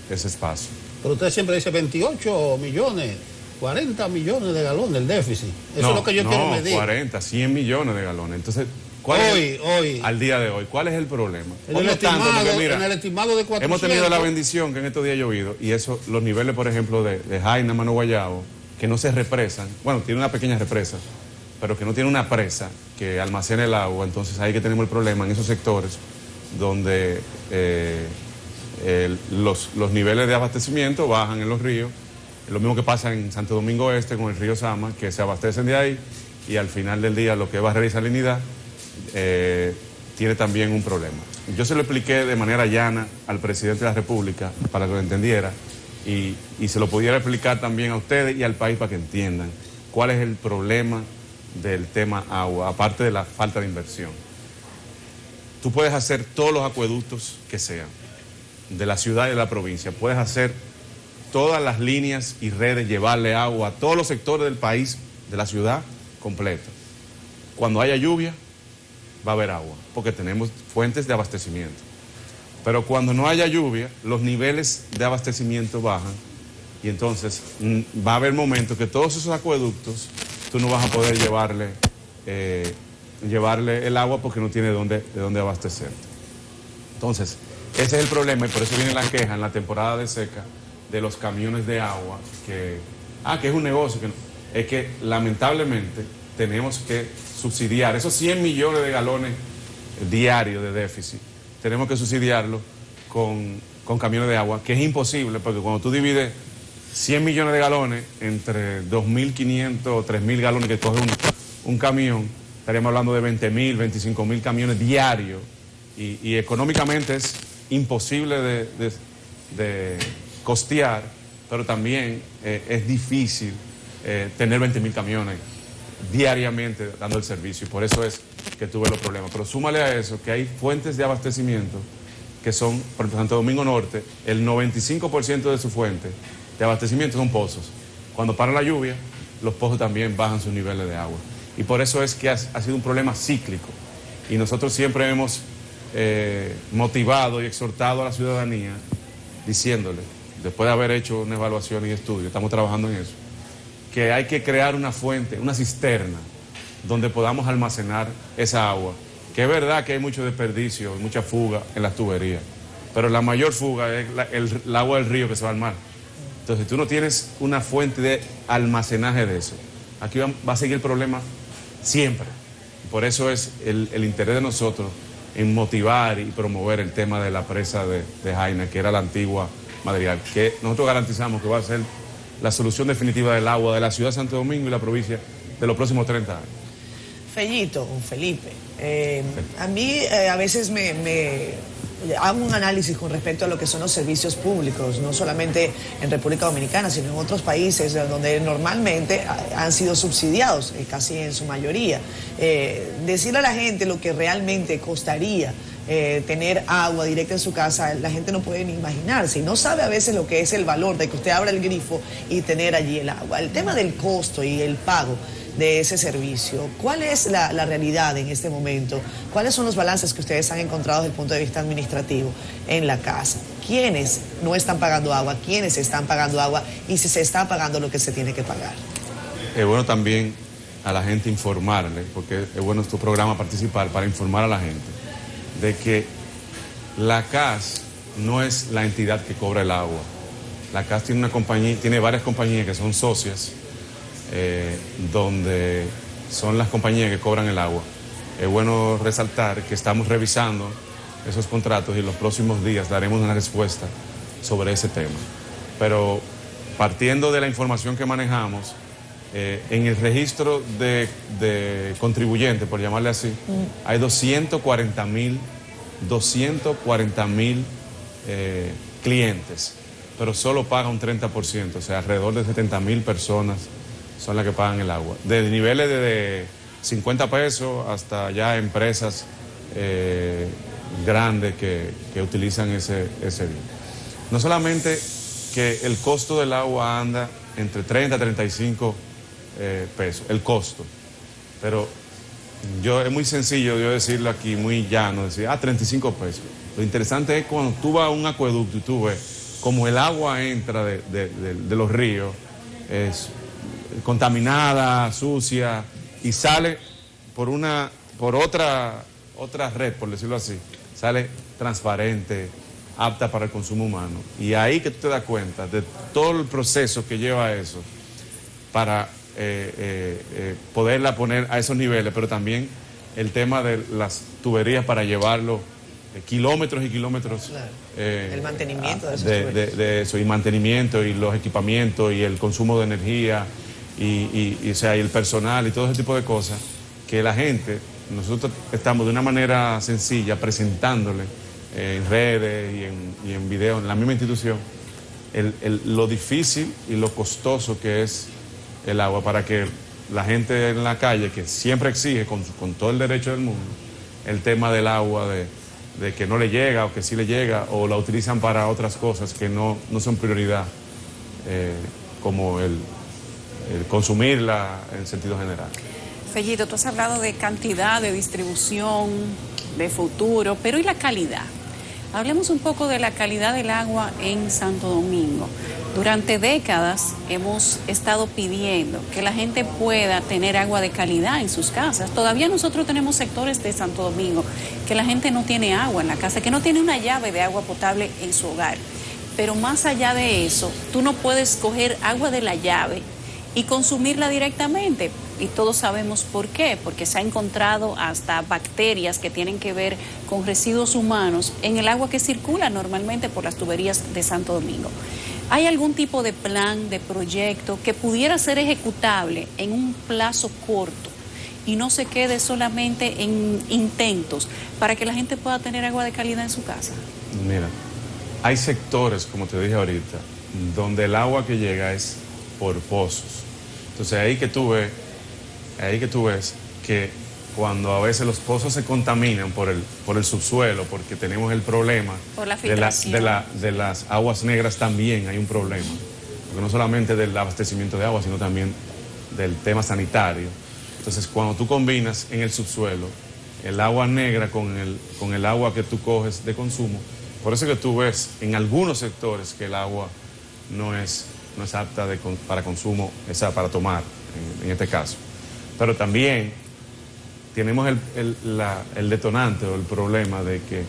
S19: ese espacio.
S3: Pero usted siempre dice 28 millones. 40 millones de galones el déficit. Eso es lo que yo quiero medir.
S19: 100 millones de galones. Entonces,
S3: hoy,
S19: al día de hoy, ¿cuál es el problema?
S3: En el estimado de 400.
S19: Hemos tenido la bendición que en estos días ha llovido y eso, los niveles, por ejemplo, de Jaina, Mano Guayabo, que no se represan, bueno, tiene una pequeña represa, pero que no tiene una presa que almacene el agua, entonces ahí que tenemos el problema en esos sectores donde los niveles de abastecimiento bajan en los ríos. Lo mismo que pasa en Santo Domingo Este con el río Sama, que se abastecen de ahí y al final del día lo que es Barrera y Salinidad tiene también un problema. Yo se lo expliqué de manera llana al presidente de la República para que lo entendiera y se lo pudiera explicar también a ustedes y al país para que entiendan cuál es el problema del tema agua, aparte de la falta de inversión. Tú puedes hacer todos los acueductos que sean, de la ciudad y de la provincia, puedes hacer todas las líneas y redes, llevarle agua a todos los sectores del país, de la ciudad, completa. Cuando haya lluvia, va a haber agua, porque tenemos fuentes de abastecimiento. Pero cuando no haya lluvia, los niveles de abastecimiento bajan y entonces va a haber momentos que todos esos acueductos, tú no vas a poder llevarle el agua porque no tiene de dónde abastecerte. Entonces, ese es el problema y por eso viene la queja en la temporada de seca de los camiones de agua, que es un negocio, es que lamentablemente tenemos que subsidiar esos 100 millones de galones diarios de déficit, tenemos que subsidiarlo con camiones de agua, que es imposible, porque cuando tú divides 100 millones de galones entre 2.500 o 3.000 galones que coge un camión, estaríamos hablando de 20.000, 25.000 camiones diarios, y económicamente es imposible de costear, pero también es difícil tener 20.000 camiones diariamente dando el servicio y por eso es que tuve los problemas. Pero súmale a eso que hay fuentes de abastecimiento que son, por ejemplo, Santo Domingo Norte, el 95% de su fuente de abastecimiento son pozos. Cuando para la lluvia, los pozos también bajan sus niveles de agua. Y por eso es que ha sido un problema cíclico. Y nosotros siempre hemos motivado y exhortado a la ciudadanía diciéndole, después de haber hecho una evaluación y estudio, estamos trabajando en eso, que hay que crear una fuente, una cisterna, donde podamos almacenar esa agua. Que es verdad que hay mucho desperdicio, mucha fuga en las tuberías, pero la mayor fuga es el agua del río que se va al mar. Entonces, si tú no tienes una fuente de almacenaje de eso, aquí va a seguir el problema siempre. Por eso es el interés de nosotros en motivar y promover el tema de la presa de Jaina, que era la antigua Madrigal, que nosotros garantizamos que va a ser la solución definitiva del agua de la ciudad de Santo Domingo y la provincia de los próximos 30 años.
S2: Felipe, a mí a veces me hago un análisis con respecto a lo que son los servicios públicos, no solamente en República Dominicana, sino en otros países donde normalmente han sido subsidiados, casi en su mayoría. Decirle a la gente lo que realmente costaría tener agua directa en su casa, la gente no puede ni imaginarse y no sabe a veces lo que es el valor de que usted abra el grifo y tener allí el agua. El tema del costo y el pago de ese servicio, ¿cuál es la realidad en este momento? ¿Cuáles son los balances que ustedes han encontrado desde el punto de vista administrativo en la casa? ¿Quiénes no están pagando agua? ¿Quiénes están pagando agua? Y si se está pagando lo que se tiene que pagar.
S19: Es bueno también a la gente informarle, porque es bueno tu programa participar para informar a la gente de que la CAS no es la entidad que cobra el agua. La CAS tiene una compañía, tiene varias compañías que son socias, donde son las compañías que cobran el agua. Es bueno resaltar que estamos revisando esos contratos y en los próximos días daremos una respuesta sobre ese tema. Pero partiendo de la información que manejamos, en el registro de contribuyentes, por llamarle así, hay 240,000 clientes, pero solo paga un 30%, o sea, alrededor de 70,000 personas son las que pagan el agua. De niveles de 50 pesos hasta ya empresas grandes que utilizan ese bien. No solamente que el costo del agua anda entre 30 a 35 pesos, el costo, pero es muy sencillo yo decirlo aquí, muy llano, decir, 35 pesos. Lo interesante es cuando tú vas a un acueducto y tú ves como el agua entra de los ríos, es contaminada, sucia, y sale por otra red, por decirlo así, sale transparente, apta para el consumo humano. Y ahí que tú te das cuenta de todo el proceso que lleva eso para poderla poner a esos niveles, pero también el tema de las tuberías para llevarlo kilómetros y kilómetros.
S2: Claro. El mantenimiento de esos
S19: de eso, y mantenimiento, y los equipamientos, y el consumo de energía, o sea, y el personal, y todo ese tipo de cosas, que la gente, nosotros estamos de una manera sencilla presentándole en redes y en video, en la misma institución, lo difícil y lo costoso que es el agua, para que la gente en la calle, que siempre exige con todo el derecho del mundo, el tema del agua, de que no le llega o que sí le llega, o la utilizan para otras cosas que no son prioridad, como el consumirla en sentido general.
S7: Fellito, tú has hablado de cantidad, de distribución, de futuro, pero ¿y la calidad? Hablemos un poco de la calidad del agua en Santo Domingo. Durante décadas hemos estado pidiendo que la gente pueda tener agua de calidad en sus casas. Todavía nosotros tenemos sectores de Santo Domingo que la gente no tiene agua en la casa, que no tiene una llave de agua potable en su hogar. Pero más allá de eso, tú no puedes coger agua de la llave y consumirla directamente. Y todos sabemos por qué, porque se ha encontrado hasta bacterias que tienen que ver con residuos humanos en el agua que circula normalmente por las tuberías de Santo Domingo. ¿Hay algún tipo de plan, de proyecto que pudiera ser ejecutable en un plazo corto y no se quede solamente en intentos para que la gente pueda tener agua de calidad en su casa?
S19: Mira, hay sectores, como te dije ahorita, donde el agua que llega es por pozos. Entonces ahí que tú ves que cuando a veces los pozos se contaminan por el subsuelo, porque tenemos el problema
S7: por la filtración
S19: de las aguas negras, también hay un problema, porque no solamente del abastecimiento de agua, sino también del tema sanitario. Entonces cuando tú combinas en el subsuelo el agua negra con el agua que tú coges de consumo, por eso que tú ves en algunos sectores que el agua no es apta para consumo, para tomar en este caso. Pero también tenemos el detonante o el problema de que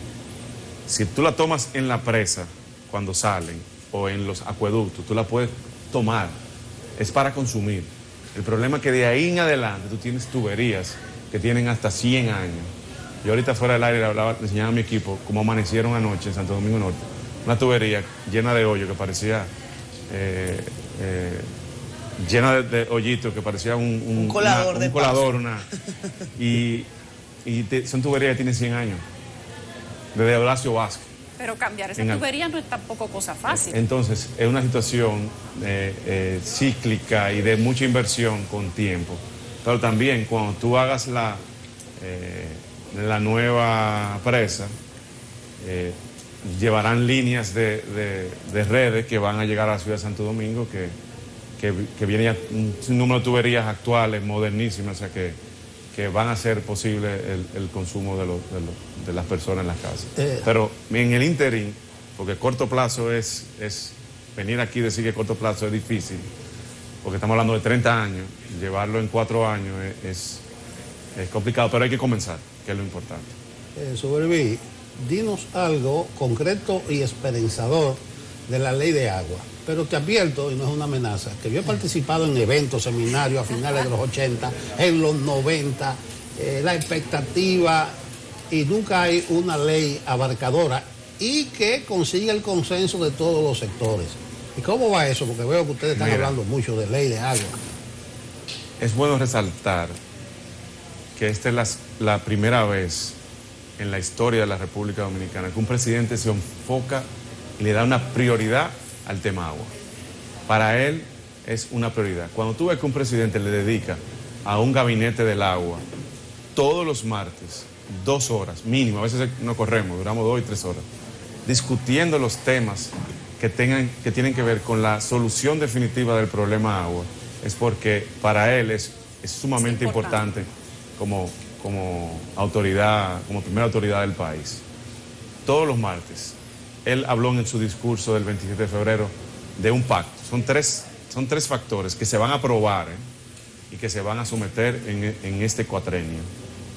S19: si tú la tomas en la presa cuando salen o en los acueductos, tú la puedes tomar, es para consumir. El problema es que de ahí en adelante tú tienes tuberías que tienen hasta 100 años Yo ahorita fuera del aire le enseñaba a mi equipo cómo amanecieron anoche en Santo Domingo Norte. Una tubería llena de hoyo que parecía... llena de hoyitos que parecía un colador son tuberías que tienen 100 años, desde Horacio Vázquez.
S7: Pero cambiar esa tubería no es tampoco cosa fácil.
S19: Entonces, es una situación cíclica y de mucha inversión con tiempo. Pero también cuando tú hagas la nueva presa, llevarán líneas de redes que van a llegar a la ciudad de Santo Domingo, que viene ya un número de tuberías actuales, modernísimas, o sea que van a hacer posible el consumo de las personas en las casas. Pero en el interín, porque corto plazo es venir aquí y decir que corto plazo es difícil, porque estamos hablando de 30 años, llevarlo en 4 años es complicado, pero hay que comenzar, que es lo importante.
S3: Suberví, dinos algo concreto y esperanzador de la ley de agua. Pero te advierto, y no es una amenaza, que yo he participado en eventos, seminarios a finales de los 80, en los 90, la expectativa, y nunca hay una ley abarcadora y que consiga el consenso de todos los sectores. ¿Y cómo va eso? Porque veo que ustedes están hablando mucho de ley de agua.
S19: Es bueno resaltar que esta es la primera vez en la historia de la República Dominicana que un presidente se enfoca y le da una prioridad al tema agua. Para él es una prioridad. Cuando tú ves que un presidente le dedica a un gabinete del agua todos los martes 2 horas mínimo, a veces no corremos, duramos 2 y 3 horas, discutiendo los temas que tienen que ver con la solución definitiva del problema agua, es porque para él es sumamente importante como autoridad, como primera autoridad del país. Todos los martes él habló en su discurso del 27 de febrero de un pacto. Son tres factores que se van a aprobar y que se van a someter en este cuatrenio,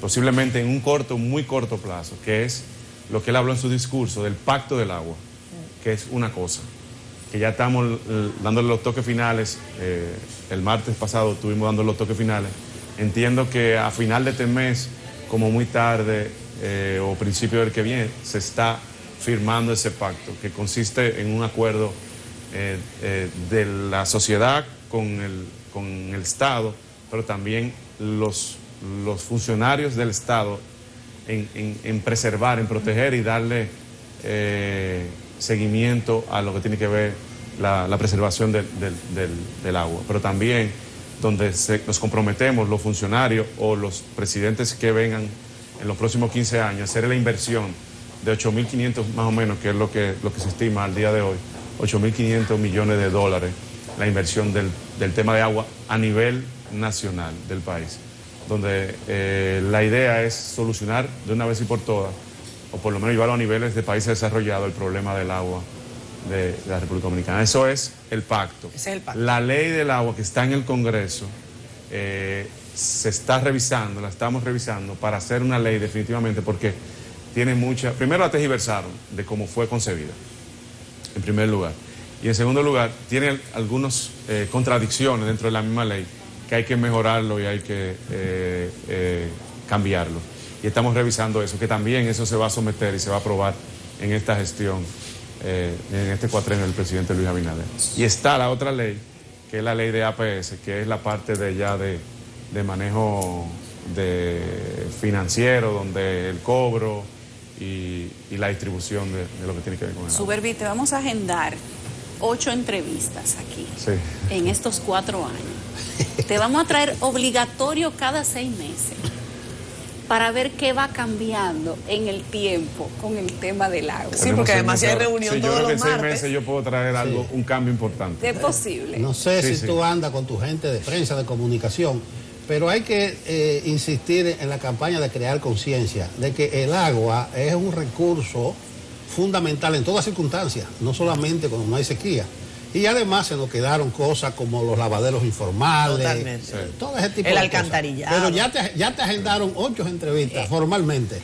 S19: posiblemente en un muy corto plazo, que es lo que él habló en su discurso del pacto del agua, que es una cosa, que ya estamos dándole los toques finales. El martes pasado estuvimos dando los toques finales. Entiendo que a final de este mes, como muy tarde o principio del que viene, se está firmando ese pacto, que consiste en un acuerdo de la sociedad con el Estado, pero también los funcionarios del Estado en preservar, en proteger y darle seguimiento a lo que tiene que ver la preservación del agua. Pero también donde nos comprometemos los funcionarios o los presidentes que vengan en los próximos 15 años a hacer la inversión de 8.500 más o menos, que es lo que se estima al día de hoy, 8.500 millones de dólares, la inversión del tema de agua a nivel nacional del país, donde la idea es solucionar de una vez y por todas, o por lo menos llevarlo a niveles de países desarrollados, el problema del agua de la República Dominicana. Eso es el pacto. Ese es el pacto. La ley del agua que está en el Congreso se está revisando, la estamos revisando para hacer una ley definitivamente, porque tiene primero la tergiversaron de cómo fue concebida, en primer lugar. Y en segundo lugar, tiene algunas contradicciones dentro de la misma ley que hay que mejorarlo y hay que cambiarlo. Y estamos revisando eso, que también eso se va a someter y se va a aprobar en esta gestión, en este cuatrenio del presidente Luis Abinader. Y está la otra ley, que es la ley de APS, que es la parte de manejo financiero, donde el cobro y la distribución de lo que tiene que ver con el agua.
S7: Suberví, te vamos a agendar 8 entrevistas aquí, en estos 4 años. Te vamos a traer obligatorio cada 6 meses para ver qué va cambiando en el tiempo con el tema del agua.
S2: Sí, porque además hay reunión todos los martes.
S19: Yo creo que en 6 meses yo puedo traer algo, un cambio importante.
S7: Es posible.
S3: No sé si tú andas con tu gente de prensa, de comunicación, pero hay que insistir en la campaña de crear conciencia de que el agua es un recurso fundamental en todas circunstancias, no solamente cuando no hay sequía. Y además se nos quedaron cosas como los lavaderos informales, todo ese tipo de cosas.
S2: Alcantarillado.
S3: Pero ya te agendaron 8 entrevistas formalmente.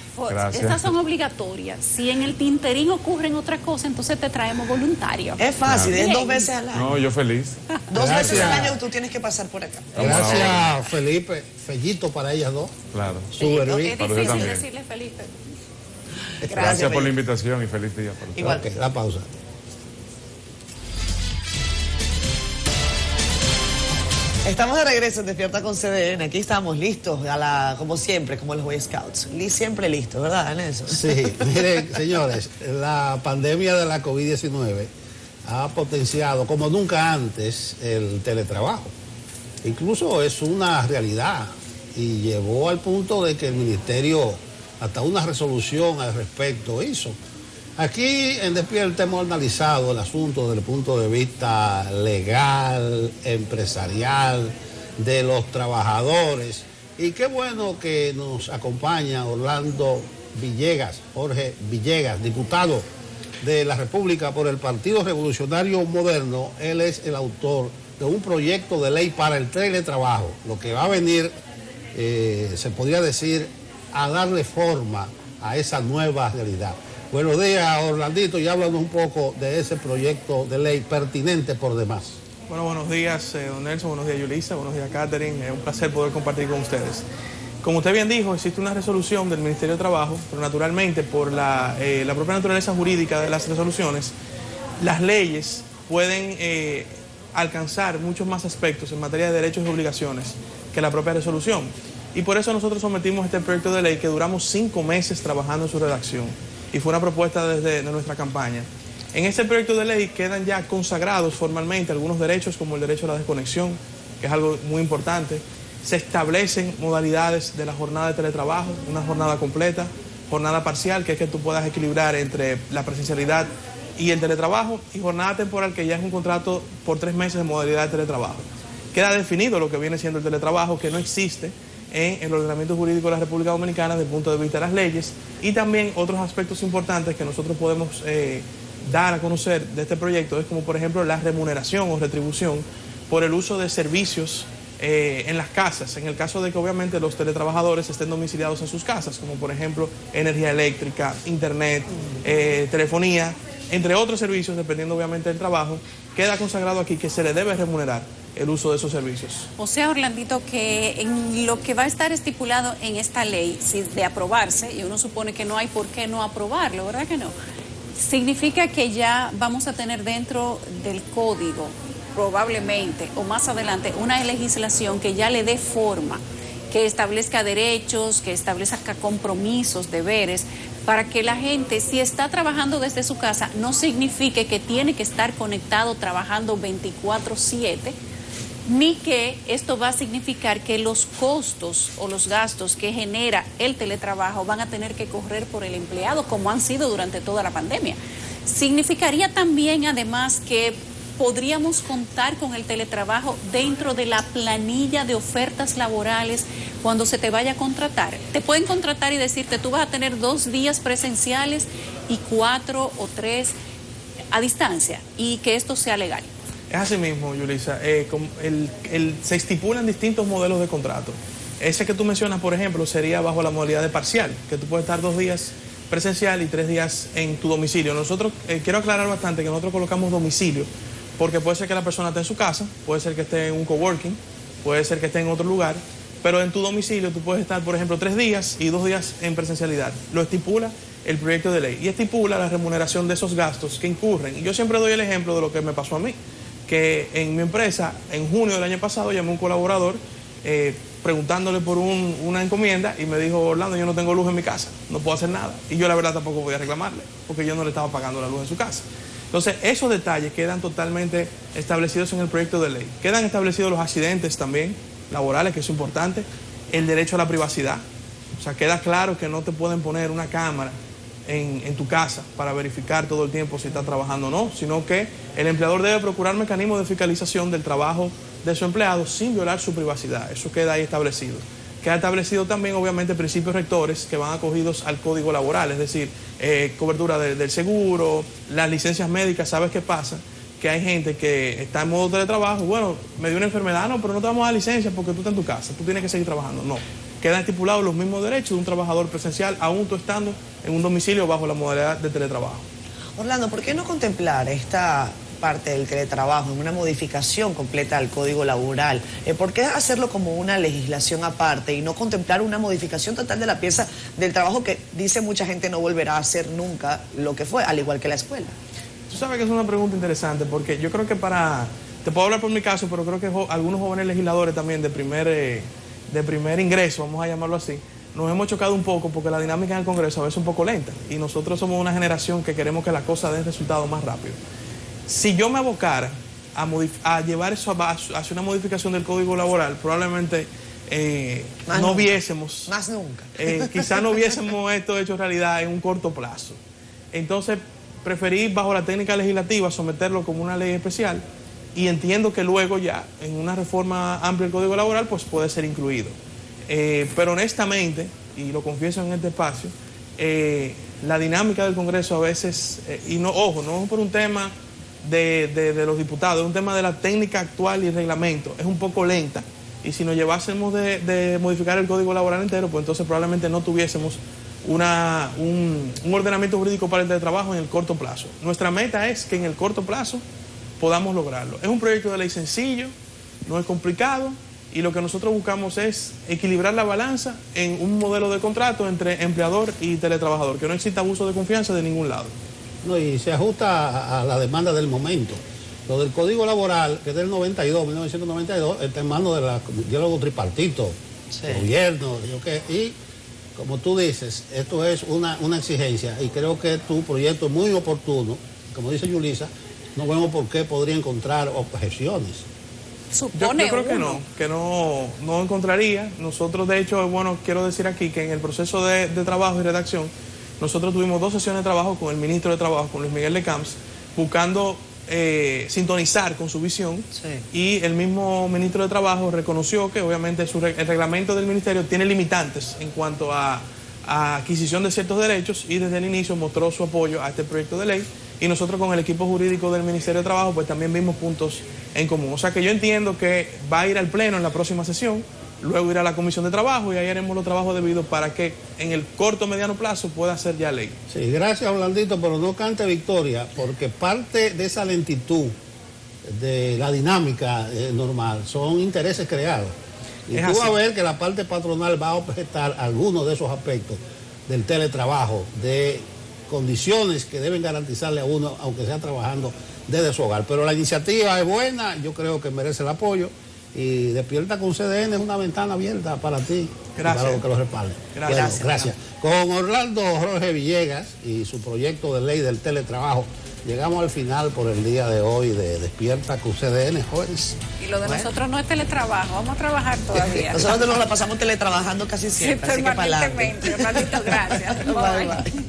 S7: Estas son obligatorias. Si en el tinterín ocurren otras cosas, entonces te traemos voluntarios.
S2: Es fácil, es 2 veces al año.
S19: No, yo feliz.
S2: 2 veces al año tú tienes que pasar por acá.
S3: Gracias, Felipe. Fellito para ellas dos.
S19: Claro.
S3: Súper bien.
S7: Es difícil decirle Felipe.
S19: Gracias por la invitación y feliz día para ustedes.
S2: Igual.
S3: Okay, la pausa.
S2: Estamos de regreso en Despierta con CDN. Aquí estamos listos, como siempre, como los Boy Scouts. Siempre listos, ¿verdad, Nelson?
S3: Sí, miren, señores, la pandemia de la COVID-19 ha potenciado, como nunca antes, el teletrabajo. Incluso es una realidad y llevó al punto de que el ministerio hasta una resolución al respecto hizo. Aquí en Despierta hemos analizado el asunto desde el punto de vista legal, empresarial, de los trabajadores. Y qué bueno que nos acompaña Orlando Villegas, Jorge Villegas, diputado de la República por el Partido Revolucionario Moderno. Él es el autor de un proyecto de ley para el teletrabajo, lo que va a venir, se podría decir, a darle forma a esa nueva realidad. Buenos días, Orlandito, y háblanos un poco de ese proyecto de ley pertinente por demás.
S20: Bueno, buenos días, don Nelson, buenos días, Yulisa, buenos días, Catherine. Es un placer poder compartir con ustedes. Como usted bien dijo, existe una resolución del Ministerio de Trabajo, pero naturalmente por la propia naturaleza jurídica de las resoluciones, las leyes pueden alcanzar muchos más aspectos en materia de derechos y obligaciones que la propia resolución. Y por eso nosotros sometimos este proyecto de ley que duramos 5 meses trabajando en su redacción. Y fue una propuesta desde nuestra campaña. En este proyecto de ley quedan ya consagrados formalmente algunos derechos, como el derecho a la desconexión, que es algo muy importante. Se establecen modalidades de la jornada de teletrabajo, una jornada completa, jornada parcial, que es que tú puedas equilibrar entre la presencialidad y el teletrabajo, y jornada temporal, que ya es un contrato por 3 meses de modalidad de teletrabajo. Queda definido lo que viene siendo el teletrabajo, que no existe en el ordenamiento jurídico de la República Dominicana desde el punto de vista de las leyes, y también otros aspectos importantes que nosotros podemos dar a conocer de este proyecto es como por ejemplo la remuneración o retribución por el uso de servicios en las casas, en el caso de que obviamente los teletrabajadores estén domiciliados en sus casas, como por ejemplo energía eléctrica, internet, telefonía, entre otros servicios, dependiendo obviamente del trabajo. Queda consagrado aquí que se le debe remunerar el uso de esos servicios.
S7: O sea, Orlandito, que en lo que va a estar estipulado en esta ley, si de aprobarse, y uno supone que no hay por qué no aprobarlo, ¿verdad que no? Significa que ya vamos a tener dentro del código, probablemente, o más adelante, una legislación que ya le dé forma, que establezca derechos, que establezca compromisos, deberes, para que la gente, si está trabajando desde su casa, no signifique que tiene que estar conectado trabajando 24/7, ni que esto va a significar que los costos o los gastos que genera el teletrabajo van a tener que correr por el empleado, como han sido durante toda la pandemia. Significaría también, además, que podríamos contar con el teletrabajo dentro de la planilla de ofertas laborales cuando se te vaya a contratar. Te pueden contratar y decirte, tú vas a tener 2 días presenciales y 4 o 3 a distancia, y que esto sea legal.
S20: Es así mismo, Yulisa. Se estipulan distintos modelos de contrato. Ese que tú mencionas, por ejemplo, sería bajo la modalidad de parcial, que tú puedes estar 2 días presencial y 3 días en tu domicilio. Nosotros, quiero aclarar bastante que nosotros colocamos domicilio, porque puede ser que la persona esté en su casa, puede ser que esté en un coworking, puede ser que esté en otro lugar, pero en tu domicilio tú puedes estar, por ejemplo, 3 días y 2 días en presencialidad. Lo estipula el proyecto de ley y estipula la remuneración de esos gastos que incurren. Y yo siempre doy el ejemplo de lo que me pasó a mí, que en mi empresa, en junio del año pasado, llamé a un colaborador preguntándole por una encomienda y me dijo, Orlando, yo no tengo luz en mi casa, no puedo hacer nada. Y yo la verdad tampoco voy a reclamarle, porque yo no le estaba pagando la luz en su casa. Entonces, esos detalles quedan totalmente establecidos en el proyecto de ley. Quedan establecidos los accidentes también laborales, que es importante, el derecho a la privacidad. O sea, queda claro que no te pueden poner una cámara en tu casa para verificar todo el tiempo si está trabajando o no, sino que el empleador debe procurar mecanismos de fiscalización del trabajo de su empleado sin violar su privacidad. Eso queda ahí establecido. Queda establecido también, obviamente, principios rectores que van acogidos al Código Laboral, es decir, cobertura del seguro, las licencias médicas. ¿Sabes qué pasa? que hay gente que está en modo teletrabajo, bueno, me dio una enfermedad, no, pero no te vamos a dar licencia porque tú estás en tu casa, tú tienes que seguir trabajando. No, quedan estipulados los mismos derechos de un trabajador presencial, aún tú estando en un domicilio bajo la modalidad de teletrabajo.
S2: Orlando, ¿por qué no contemplar esta parte del teletrabajo en una modificación completa al Código Laboral? ¿Por qué hacerlo como una legislación aparte y no contemplar una modificación total de la pieza del trabajo que dice mucha gente no volverá a hacer nunca lo que fue, al igual que la escuela?
S20: Tú sabes que es una pregunta interesante porque yo creo que te puedo hablar por mi caso, pero creo que algunos jóvenes legisladores también de primer ingreso, vamos a llamarlo así, nos hemos chocado un poco porque la dinámica en el Congreso a veces es un poco lenta y nosotros somos una generación que queremos que las cosas den resultados más rápido. Si yo me abocara a llevar eso hacia una modificación del Código Laboral, probablemente no viésemos...
S2: Más nunca.
S20: Quizás no viésemos esto hecho realidad en un corto plazo. Entonces, preferí bajo la técnica legislativa someterlo como una ley especial y entiendo que luego ya en una reforma amplia del Código Laboral pues puede ser incluido. Pero honestamente, y lo confieso en este espacio, la dinámica del Congreso a veces, y no, ojo, no es por un tema de los diputados, es un tema de la técnica actual y el reglamento, es un poco lenta. Y si nos llevásemos de modificar el Código Laboral entero, pues entonces probablemente no tuviésemos un ordenamiento jurídico para el teletrabajo en el corto plazo. Nuestra meta es que en el corto plazo podamos lograrlo. Es un proyecto de ley sencillo, no es complicado, y lo que nosotros buscamos es equilibrar la balanza en un modelo de contrato entre empleador y teletrabajador, que no exista abuso de confianza de ningún lado.
S3: No, y se ajusta a la demanda del momento. Lo del Código Laboral, que es del 1992, está en manos del diálogo tripartito, gobierno, y como tú dices, esto es una exigencia, y creo que tu proyecto es muy oportuno. Como dice Yulisa, no vemos por qué podría encontrar objeciones.
S20: Yo creo que no encontraría. Nosotros, de hecho, bueno, quiero decir aquí que en el proceso de trabajo y redacción, nosotros tuvimos 2 sesiones de trabajo con el ministro de Trabajo, con Luis Miguel de Camps, buscando sintonizar con su visión, y el mismo ministro de Trabajo reconoció que obviamente el reglamento del ministerio tiene limitantes en cuanto a adquisición de ciertos derechos, y desde el inicio mostró su apoyo a este proyecto de ley, y nosotros con el equipo jurídico del Ministerio de Trabajo pues también vimos puntos en común. O sea que yo entiendo que va a ir al Pleno en la próxima sesión, luego irá a la Comisión de Trabajo y ahí haremos los trabajos debidos para que en el corto o mediano plazo pueda ser ya ley.
S3: Sí, gracias Orlandito, pero no cante victoria, porque parte de esa lentitud de la dinámica normal son intereses creados. Y tú vas a ver que la parte patronal va a objetar algunos de esos aspectos del teletrabajo, de condiciones que deben garantizarle a uno, aunque sea trabajando desde su hogar. Pero la iniciativa es buena, yo creo que merece el apoyo, y Despierta con CDN es una ventana abierta para ti.
S20: Gracias.
S3: Para los que lo respalden.
S20: Gracias.
S3: Bueno, gracias. Con Orlando Jorge Villegas y su proyecto de ley del teletrabajo, llegamos al final por el día de hoy de Despierta con CDN, jóvenes.
S7: Y lo de nosotros no es teletrabajo, vamos a trabajar todavía.
S2: Nosotros nos la pasamos teletrabajando casi siempre, así que para adelante.
S7: Orlandito, gracias.
S2: Bye, bye.